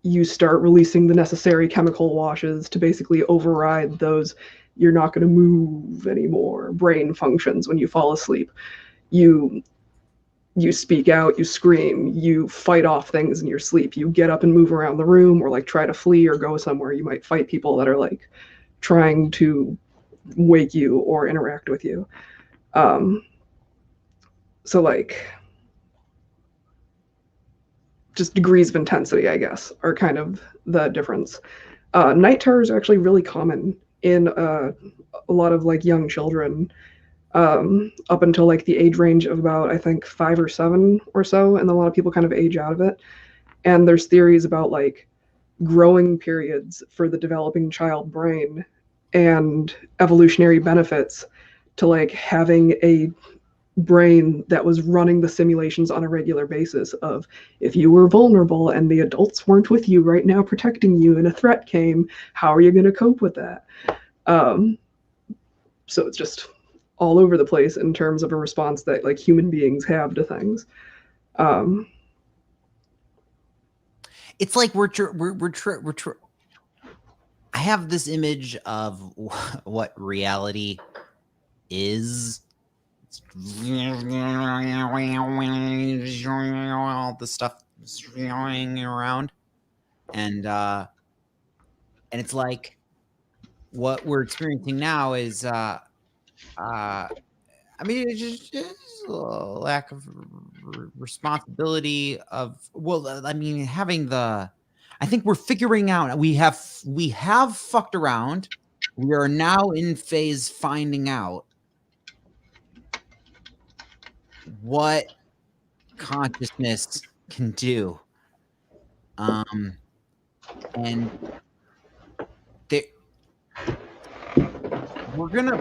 you start releasing the necessary chemical washes to basically override those you're not going to move anymore brain functions when you fall asleep. You speak out, you scream, you fight off things in your sleep, you get up and move around the room, or like try to flee or go somewhere. You might fight people that are like trying to wake you or interact with you. So like just degrees of intensity, I guess, are kind of the difference. Night terrors are actually really common in a lot of like young children, up until like the age range of about, I think, 5 or 7 or so, and a lot of people kind of age out of it. And there's theories about like growing periods for the developing child brain and evolutionary benefits to like having a brain that was running the simulations on a regular basis of, if you were vulnerable and the adults weren't with you right now protecting you and a threat came, how are you going to cope with that? So it's just all over the place in terms of a response that like human beings have to things. It's like I have this image of what reality is. All the stuff swinging around, and it's like what we're experiencing now is I mean, it's just a lack of responsibility of, well, I mean, having the, I think we're figuring out, we have fucked around. We are now in phase finding out what consciousness can do. And we're gonna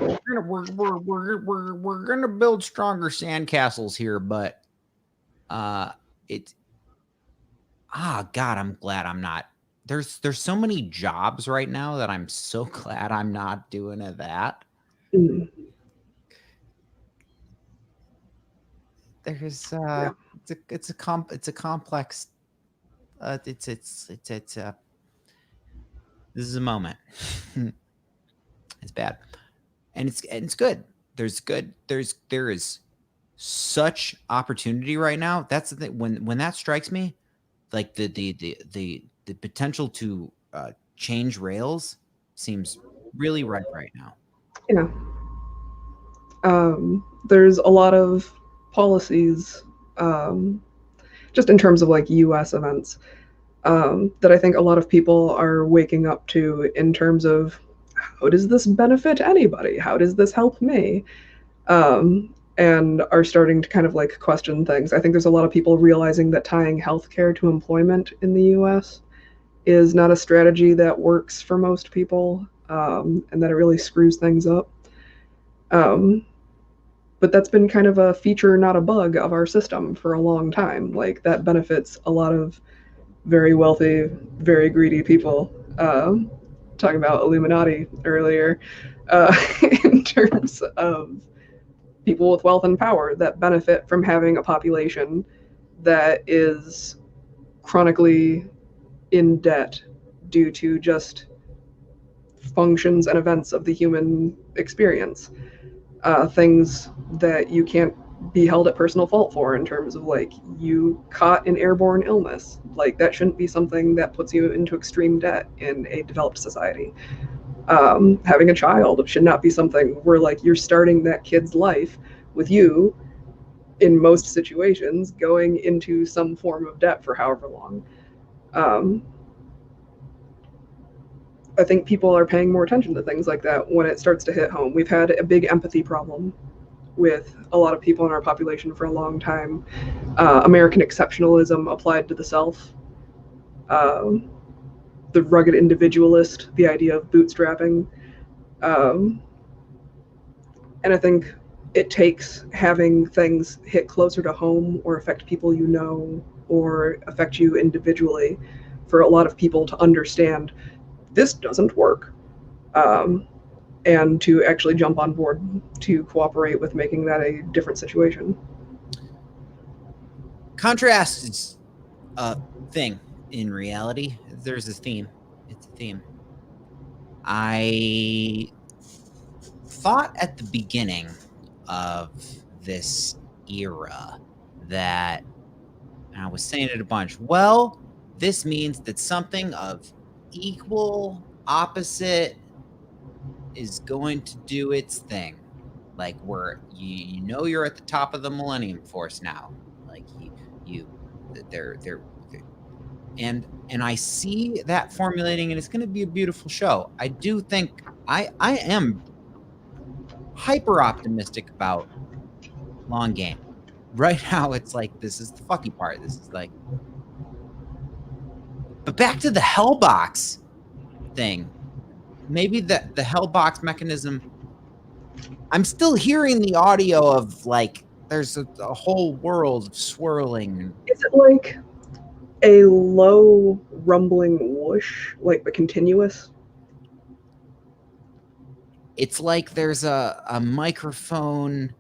build stronger sandcastles here, but it's God, I'm glad I'm not. There's so many jobs right now that I'm so glad I'm not doing that. Mm. There's Yeah. it's a complex. This is a moment. It's bad, and it's good. There is such opportunity right now. That's the thing. When that strikes me, like the potential to change rails seems really right now. Yeah. There's a lot of policies, just in terms of like US events, that I think a lot of people are waking up to in terms of, how does this benefit anybody? How does this help me? And are starting to kind of like question things. I think there's a lot of people realizing that tying healthcare to employment in the US is not a strategy that works for most people, and that it really screws things up. But that's been kind of a feature, not a bug, of our system for a long time. Like, that benefits a lot of very wealthy, very greedy people. Talking about Illuminati earlier, in terms of people with wealth and power that benefit from having a population that is chronically in debt due to just functions and events of the human experience. Things that you can't be held at personal fault for, in terms of like you caught an airborne illness. Like that shouldn't be something that puts you into extreme debt in a developed society. Having a child should not be something where like you're starting that kid's life with you, in most situations, going into some form of debt for however long. Um, I think people are paying more attention to things like that when it starts to hit home. We've had a big empathy problem with a lot of people in our population for a long time. American exceptionalism applied to the self. Um, the rugged individualist, the idea of bootstrapping. Um, and I think it takes having things hit closer to home or affect people you know or affect you individually for a lot of people to understand this doesn't work. Um, and to actually jump on board to cooperate with making that a different situation. Contrast is a thing in reality. There's a theme. It's a theme. I thought at the beginning of this era that, and I was saying it a bunch, well, this means that something of equal opposite is going to do its thing. Like where you know you're at the top of the Millennium Force now. Like they're and I see that formulating, and it's going to be a beautiful show. I do think I am hyper optimistic about Long Game. Right now, it's like this is the fucky part. This is like, but back to the Hellbox thing. Maybe the Hellbox mechanism. I'm still hearing the audio of like there's a whole world of swirling. Is it like a low rumbling whoosh, like the continuous? It's like there's a microphone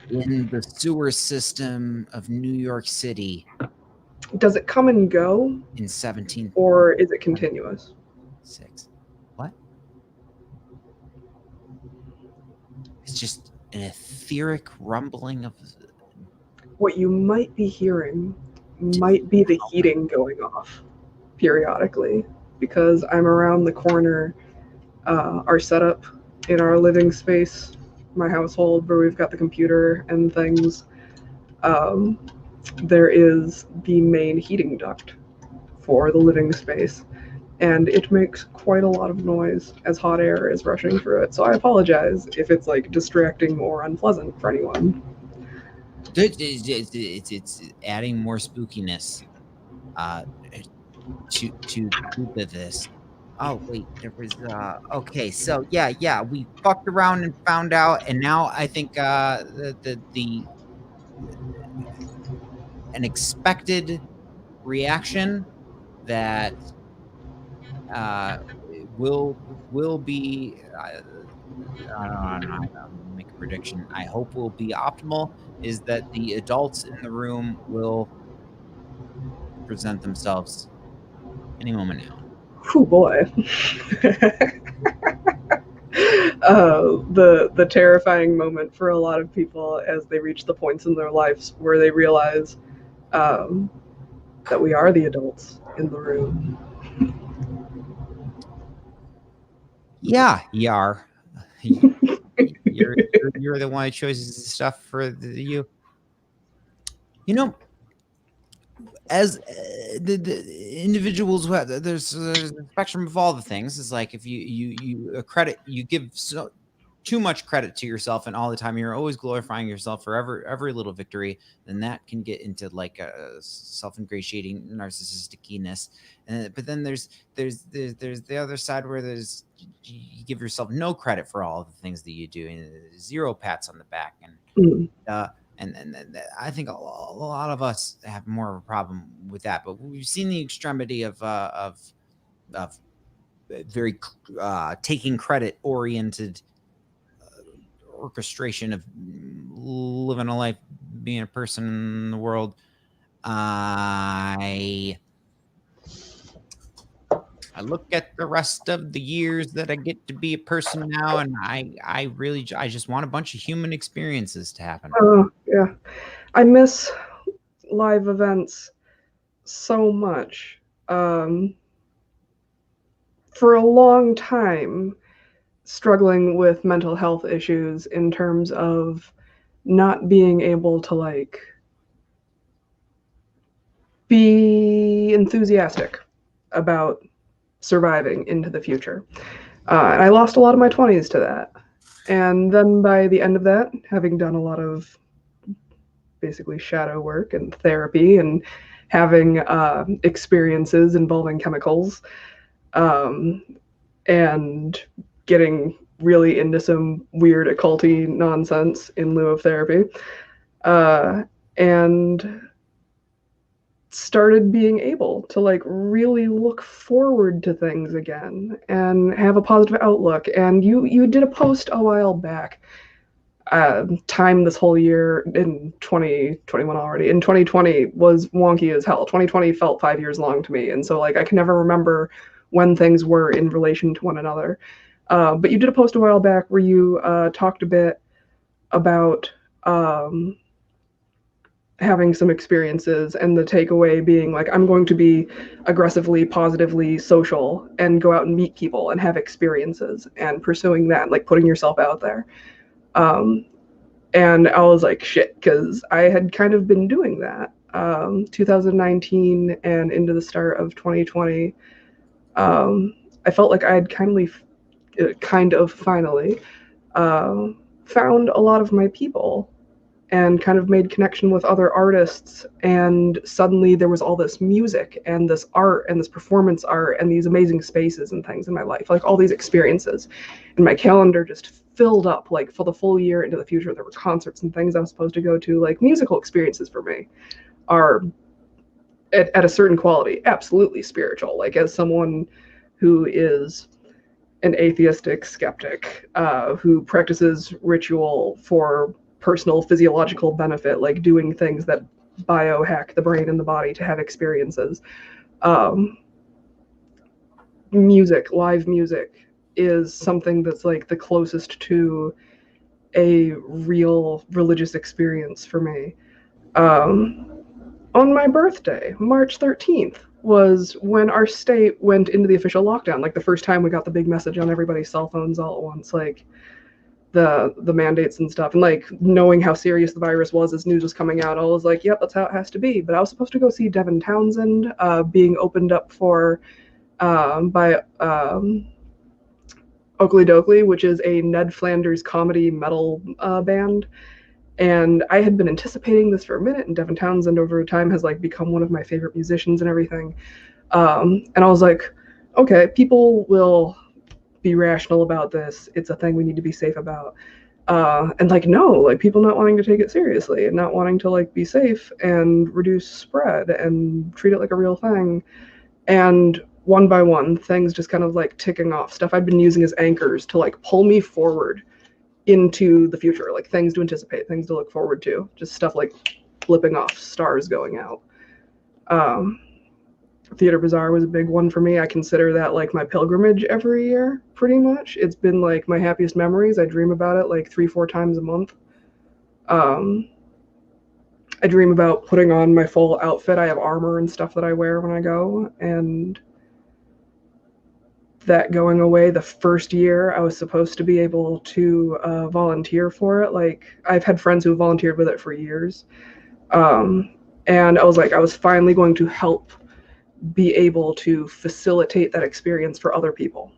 in the sewer system of New York City. Does it come and go in 17 or is it continuous? 6. What? It's just an etheric rumbling of. What you might be hearing might be the heating going off periodically, because I'm around the corner. Our setup in our living space, my household, where we've got the computer and things, there is the main heating duct for the living space, and it makes quite a lot of noise as hot air is rushing through it. So I apologize if it's like distracting or unpleasant for anyone. It's adding more spookiness to this. Oh wait, there was okay, so yeah, we fucked around and found out, and now I think the an expected reaction that will be I don't know, I'll make a prediction. I hope will be optimal is that the adults in the room will present themselves any moment now. Oh boy. The terrifying moment for a lot of people as they reach the points in their lives where they realize that we are the adults in the room. Yeah, you are. You're the one who chooses stuff for you. You know, as the individuals who have there's a spectrum of all the things. It's like if you credit, you give too much credit to yourself, and all the time you're always glorifying yourself for every little victory, then that can get into like a self-ingratiating narcissistic-ness. But then there's the other side where you give yourself no credit for all the things that you do, and zero pats on the back, and I think a lot of us have more of a problem with that. But we've seen the extremity of very taking credit oriented orchestration of living a life, being a person in the world. I I look at the rest of the years that I get to be a person now, and I just want a bunch of human experiences to happen. Oh, yeah. I miss live events so much. For a long time, struggling with mental health issues in terms of not being able to like be enthusiastic about surviving into the future. And I lost a lot of my 20s to that. And then by the end of that, having done a lot of basically shadow work and therapy and having experiences involving chemicals, um, and getting really into some weird occulty nonsense in lieu of therapy, and started being able to like really look forward to things again and have a positive outlook. And you did a post a while back, time this whole year in 2021 already. In 2020 was wonky as hell. 2020 felt 5 years long to me, and so like I can never remember when things were in relation to one another. But you did a post a while back where you talked a bit about having some experiences, and the takeaway being like, I'm going to be aggressively positively social and go out and meet people and have experiences and pursuing that, like putting yourself out there. um, and I was like, shit, because I had kind of been doing that 2019 and into the start of 2020. I felt like I had kind of finally found a lot of my people and kind of made connection with other artists. And suddenly there was all this music and this art and this performance art and these amazing spaces and things in my life, like all these experiences. And my calendar just filled up, like for the full year into the future. There were concerts and things I was supposed to go to. Like musical experiences for me are at a certain quality, absolutely spiritual. Like as someone who is an atheistic skeptic, who practices ritual for personal physiological benefit, like doing things that biohack the brain and the body to have experiences. Um, Music, live music, is something that's like the closest to a real religious experience for me. Um, on my birthday, March 13th, was when our state went into the official lockdown. Like the first time we got the big message on everybody's cell phones all at once, like the mandates and stuff. And like knowing how serious the virus was as news was coming out, I was like, yep, that's how it has to be. But I was supposed to go see Devin Townsend being opened up for by Oakley Dokley, which is a Ned Flanders comedy metal band. And I had been anticipating this for a minute, and Devin Townsend over time has like become one of my favorite musicians and everything. And I was like, okay, people will be rational about this. It's a thing we need to be safe about. And like, no, like people not wanting to take it seriously and not wanting to like be safe and reduce spread and treat it like a real thing. And one by one, things just kind of like ticking off, stuff I'd been using as anchors to like pull me forward into the future, like things to anticipate, things to look forward to, just stuff like flipping off, stars going out. Um, Theater Bazaar was a big one for me. I consider that like my pilgrimage every year, pretty much. It's been like my happiest memories. I dream about it like 3-4 times a month. I dream about putting on my full outfit. I have armor and stuff that I wear when I go, and that going away the first year I was supposed to be able to volunteer for it. Like I've had friends who volunteered with it for years. And I was like, I was finally going to help be able to facilitate that experience for other people.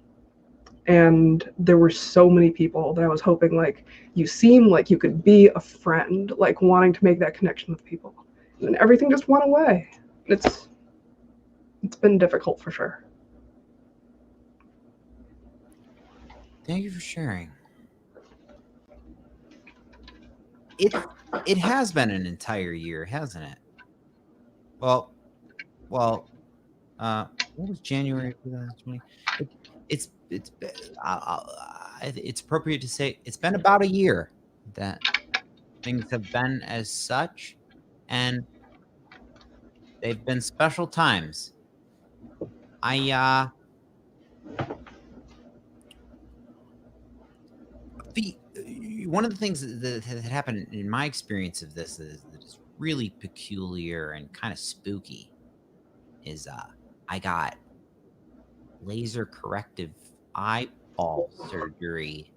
And there were so many people that I was hoping, like, you seem like you could be a friend, like wanting to make that connection with people. And everything just went away. It's been difficult for sure. Thank you for sharing. It has been an entire year, hasn't it? Well, what was January 2020? It's appropriate to say it's been about a year that things have been as such, and they've been special times. I the one of the things that happened in my experience of this that is really peculiar and kind of spooky is I got laser corrective eyeball surgery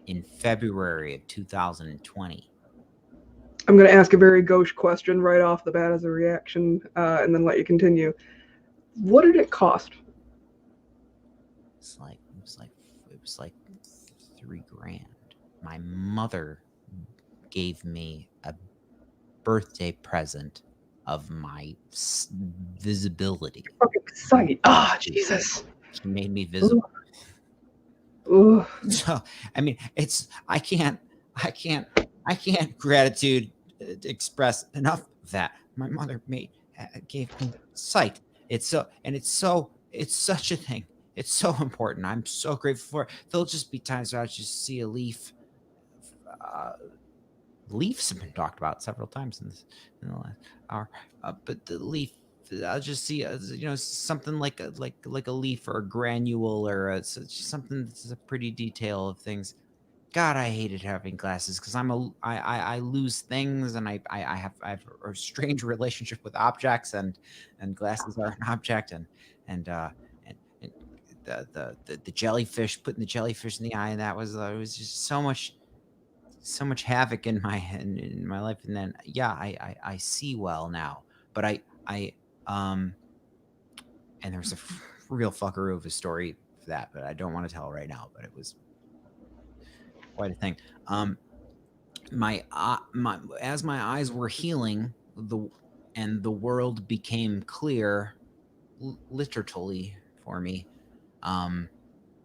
in February of 2020. I'm going to ask a very gauche question right off the bat as a reaction, and then let you continue. What did it cost? It was like $3,000. My mother gave me a birthday present of my visibility. Fucking sight. Ah, oh, Jesus. She made me visible. Ooh. So, I mean, I can't gratitude express enough of that. My mother gave me sight. It's such a thing. It's so important. I'm so grateful for it. There'll just be times where I just see a leaf. Leaves have been talked about several times in the last hour, but the leaf, I'll just see something like a leaf or a granule or something that's a pretty detail of things. God, I hated having glasses because I lose things, and I have a strange relationship with objects, and glasses are an object, and the jellyfish, putting the jellyfish in the eye, and that was it was just so much havoc in my life. And then I see well now, but and there's a real fuckaroo of a story for that, but I don't want to tell right now. But it was quite a thing. As my eyes were healing, the world became clear, literally for me.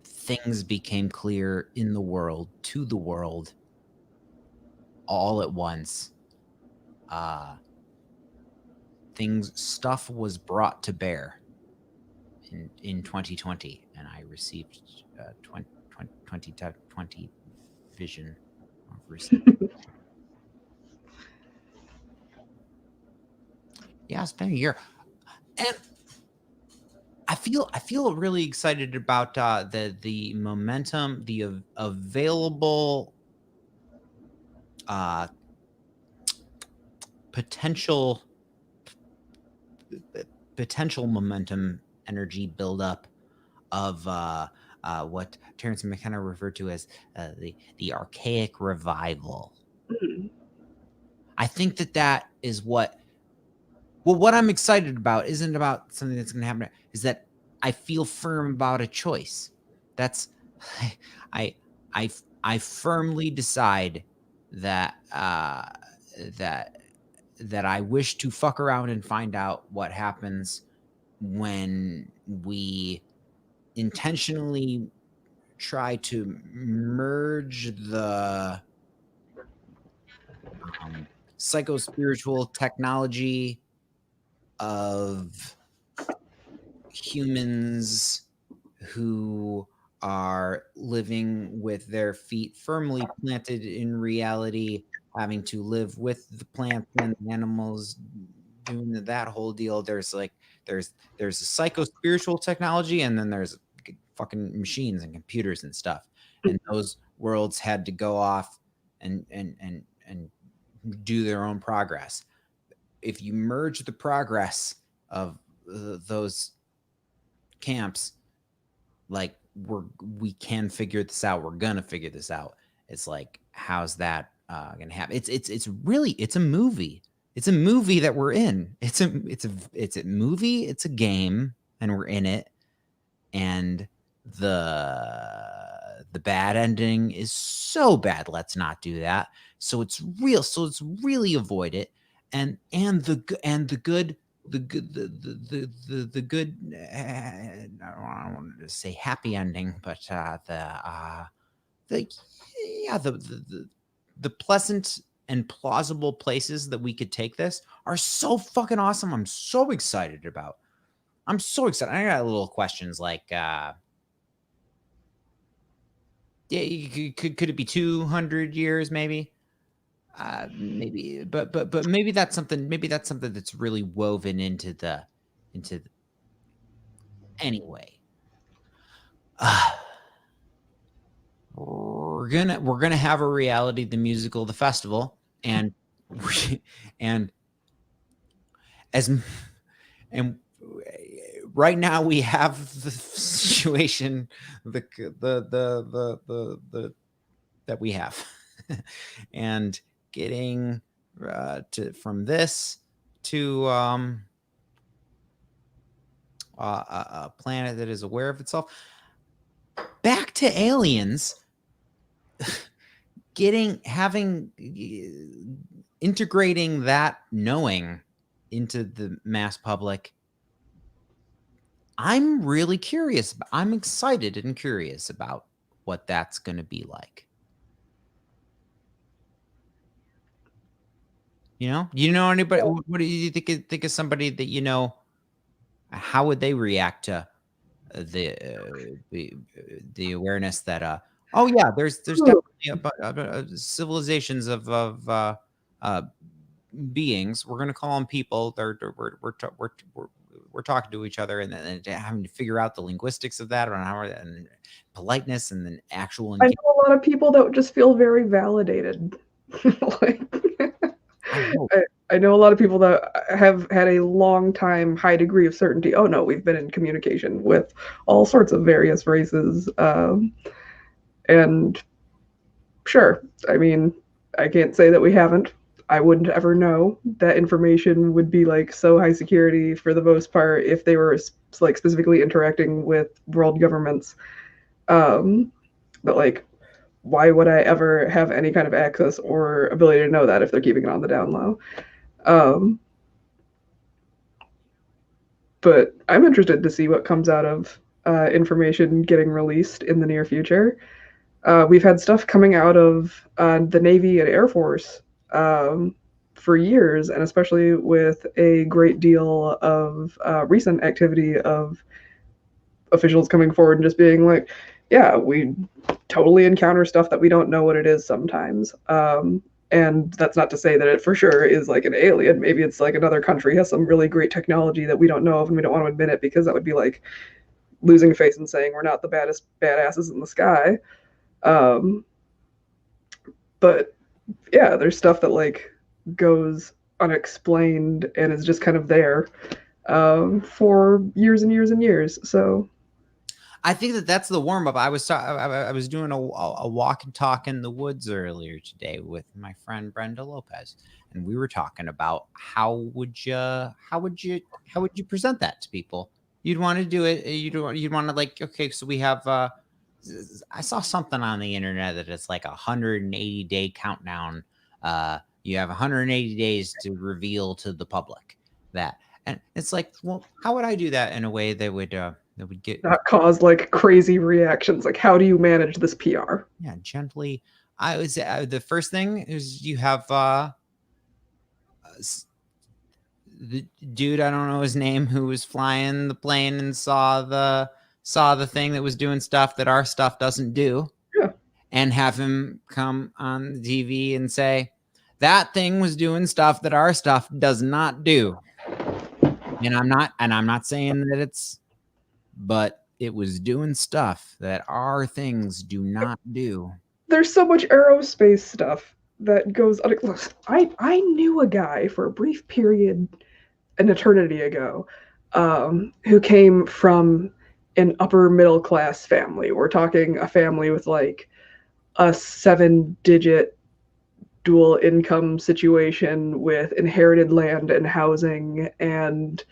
Things became clear in the world, to the world, all at once. Stuff was brought to bear in 2020, and I received 2020 vision. Yeah, it's been a year, and I feel really excited about the momentum, the available potential momentum, energy buildup of what Terrence McKenna referred to as the archaic revival. Mm-hmm. I think that is what I'm excited about isn't about something that's going to happen. Is that I feel firm about a choice. That's I firmly decide that that I wish to fuck around and find out what happens when we intentionally try to merge the psycho-spiritual technology of humans who are living with their feet firmly planted in reality, having to live with the plants and the animals, doing that whole deal. There's a psycho-spiritual technology, and then there's fucking machines and computers and stuff. And those worlds had to go off and do their own progress. If you merge the progress of those camps, like we can figure this out. We're gonna figure this out. It's like, how's that gonna happen? It's really a movie. It's a movie that we're in. It's a movie. It's a game, and we're in it. And the bad ending is so bad. Let's not do that. So it's real. So it's really avoid it. And the good. The good. I don't want to say happy ending, but the pleasant and plausible places that we could take this are so fucking awesome. I'm so excited about. I'm so excited. I got little questions like, yeah, could it be 200 years? Maybe, but maybe that's something. Maybe that's something that's really woven into the. Anyway, we're gonna have a reality, the musical, the festival, and and as and right now we have the situation the that we have, and getting from this to a planet that is aware of itself, back to aliens, integrating that knowing into the mass public. I'm really curious. I'm excited and curious about what that's going to be like. You know anybody? What do you think of somebody that you know? How would they react to the awareness that oh yeah, there's definitely civilizations of beings. We're going to call them people. We're talking to each other, and then having to figure out the linguistics of that, and politeness, and then actual. I know a lot of people that would just feel very validated. Like, I know a lot of people that have had a long time, high degree of certainty. Oh no, we've been in communication with all sorts of various races, and sure, I mean, I can't say that we haven't. I wouldn't ever know. That information would be like so high security for the most part if they were like specifically interacting with world governments. But like, why would I ever have any kind of access or ability to know that if they're keeping it on the down low? But I'm interested to see what comes out of information getting released in the near future. We've had stuff coming out of the Navy and Air Force for years, and especially with a great deal of recent activity of officials coming forward and just being like, yeah, we totally encounter stuff that we don't know what it is sometimes. And that's not to say that it for sure is like an alien. Maybe it's like another country has some really great technology that we don't know of and we don't want to admit it, because that would be like losing face and saying we're not the baddest badasses in the sky. But yeah, there's stuff that like goes unexplained and is just kind of there for years and years and years. So I think that's the warm up. I was doing a walk and talk in the woods earlier today with my friend Brenda Lopez, and we were talking about how would you present that to people? You'd want to do it. You'd want to like, okay, so we have. I saw something on the internet that it's like 180-day countdown. You have 180 days to reveal to the public that, and it's like, well, how would I do that in a way that would get not cause like crazy reactions? Like, how do you manage this PR? Yeah, gently. I was the first thing is you have the dude, I don't know his name, who was flying the plane and saw the thing that was doing stuff that our stuff doesn't do. Yeah. And have him come on the TV and say that thing was doing stuff that our stuff does not do. And I'm not saying that it's, but it was doing stuff that our things do not do. There's so much aerospace stuff that goes I knew a guy for a brief period, an eternity ago, who came from an upper middle class family. We're talking a family with like a 7-digit dual income situation with inherited land and housing and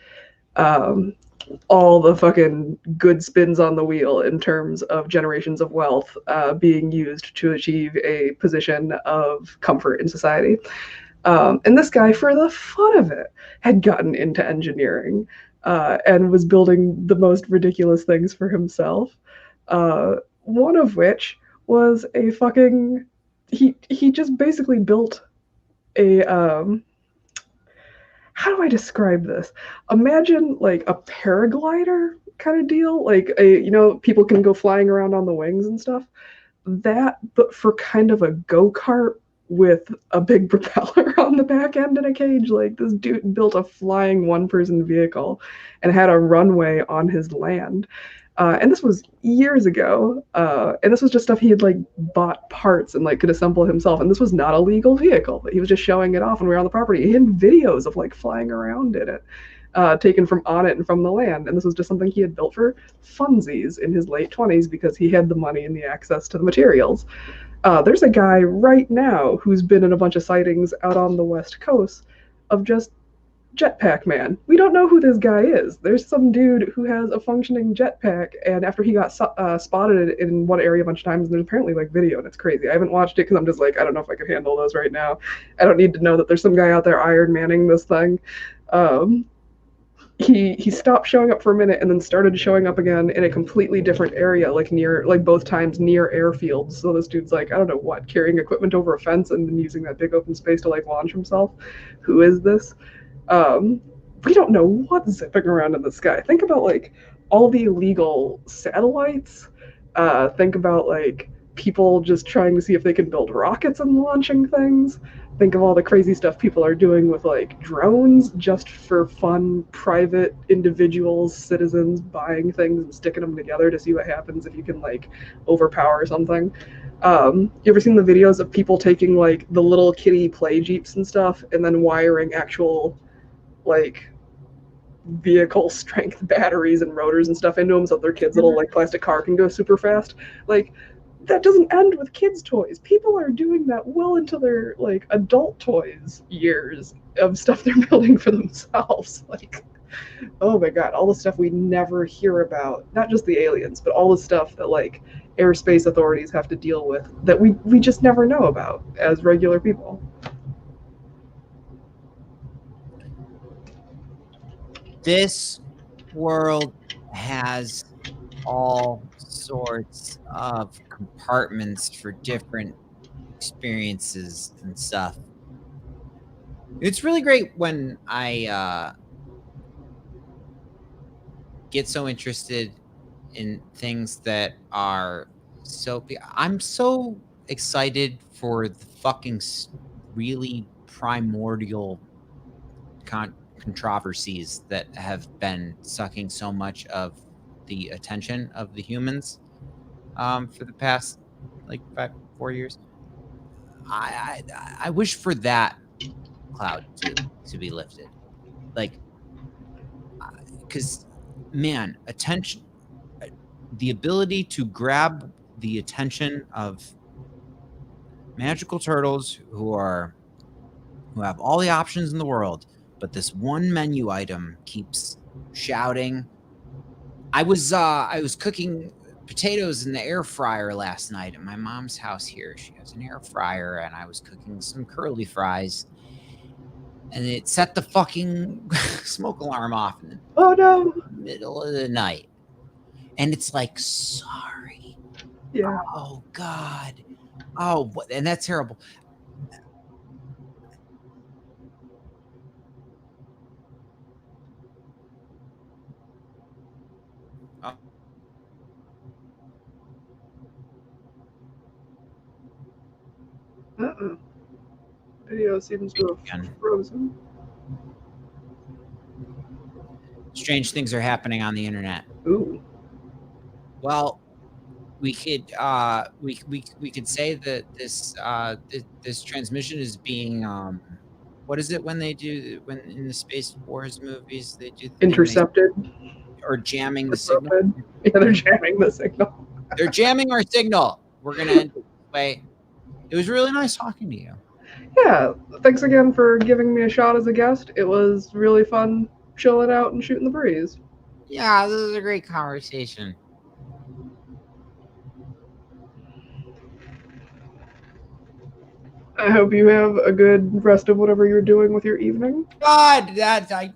all the fucking good spins on the wheel in terms of generations of wealth being used to achieve a position of comfort in society. And this guy, for the fun of it, had gotten into engineering and was building the most ridiculous things for himself. One of which was a fucking... He just basically built a... how do I describe this? Imagine like a paraglider kind of deal. Like, people can go flying around on the wings and stuff. That, but for kind of a go-kart with a big propeller on the back end and a cage. Like, this dude built a flying one-person vehicle and had a runway on his land. And this was years ago. And this was just stuff he had like bought parts and like could assemble himself. And this was not a legal vehicle, but he was just showing it off when we were on the property. He had videos of like flying around in it, taken from on it and from the land. And this was just something he had built for funsies in his late 20s because he had the money and the access to the materials. There's a guy right now who's been in a bunch of sightings out on the West Coast of just Jetpack Man. We don't know who this guy is. There's some dude who has a functioning jetpack, and after he got spotted in one area a bunch of times, there's apparently like video, and it's crazy. I haven't watched it because I'm just like, I don't know if I can handle those right now. I don't need to know that there's some guy out there Iron Manning this thing. He stopped showing up for a minute and then started showing up again in a completely different area, like near, like both times near airfields. So this dude's like, I don't know what, carrying equipment over a fence and then using that big open space to like launch himself. Who is this? We don't know what's zipping around in the sky. Think about like all the illegal satellites. Think about like people just trying to see if they can build rockets and launching things. Think of all the crazy stuff people are doing with like drones just for fun, private individuals, citizens buying things and sticking them together to see what happens if you can like overpower something. You ever seen the videos of people taking like the little kitty play jeeps and stuff and then wiring actual like vehicle strength batteries and rotors and stuff into them so their kids' little like plastic car can go super fast? Like, that doesn't end with kids' toys. People are doing that well into their like adult toys years of stuff they're building for themselves. Like, oh my god, all the stuff we never hear about. Not just the aliens, but all the stuff that like airspace authorities have to deal with that we just never know about as regular people. This world has all sorts of compartments for different experiences and stuff. It's really great when I get so interested in things that are so. I'm so excited for the fucking really primordial controversies that have been sucking so much of the attention of the humans for the past like 4 years. I wish for that cloud to be lifted, like, because man, attention, the ability to grab the attention of magical turtles who have all the options in the world, but this one menu item keeps shouting. I was cooking potatoes in the air fryer last night at my mom's house here. She has an air fryer, and I was cooking some curly fries, and it set the fucking smoke alarm off in the middle of the night. And it's like, sorry. Yeah. Oh God. Oh, and that's terrible. Video seems to have frozen. Strange things are happening on the internet. Ooh. Well, we could we could say that this transmission is being what is it when they do when in the Space Wars movies they do intercepted or jamming the signal? Yeah, they're jamming the signal. They're jamming our signal. We're gonna end this way. It was really nice talking to you. Yeah, thanks again for giving me a shot as a guest. It was really fun chilling out and shooting the breeze. Yeah, this was a great conversation. I hope you have a good rest of whatever you're doing with your evening. God, that's Good night.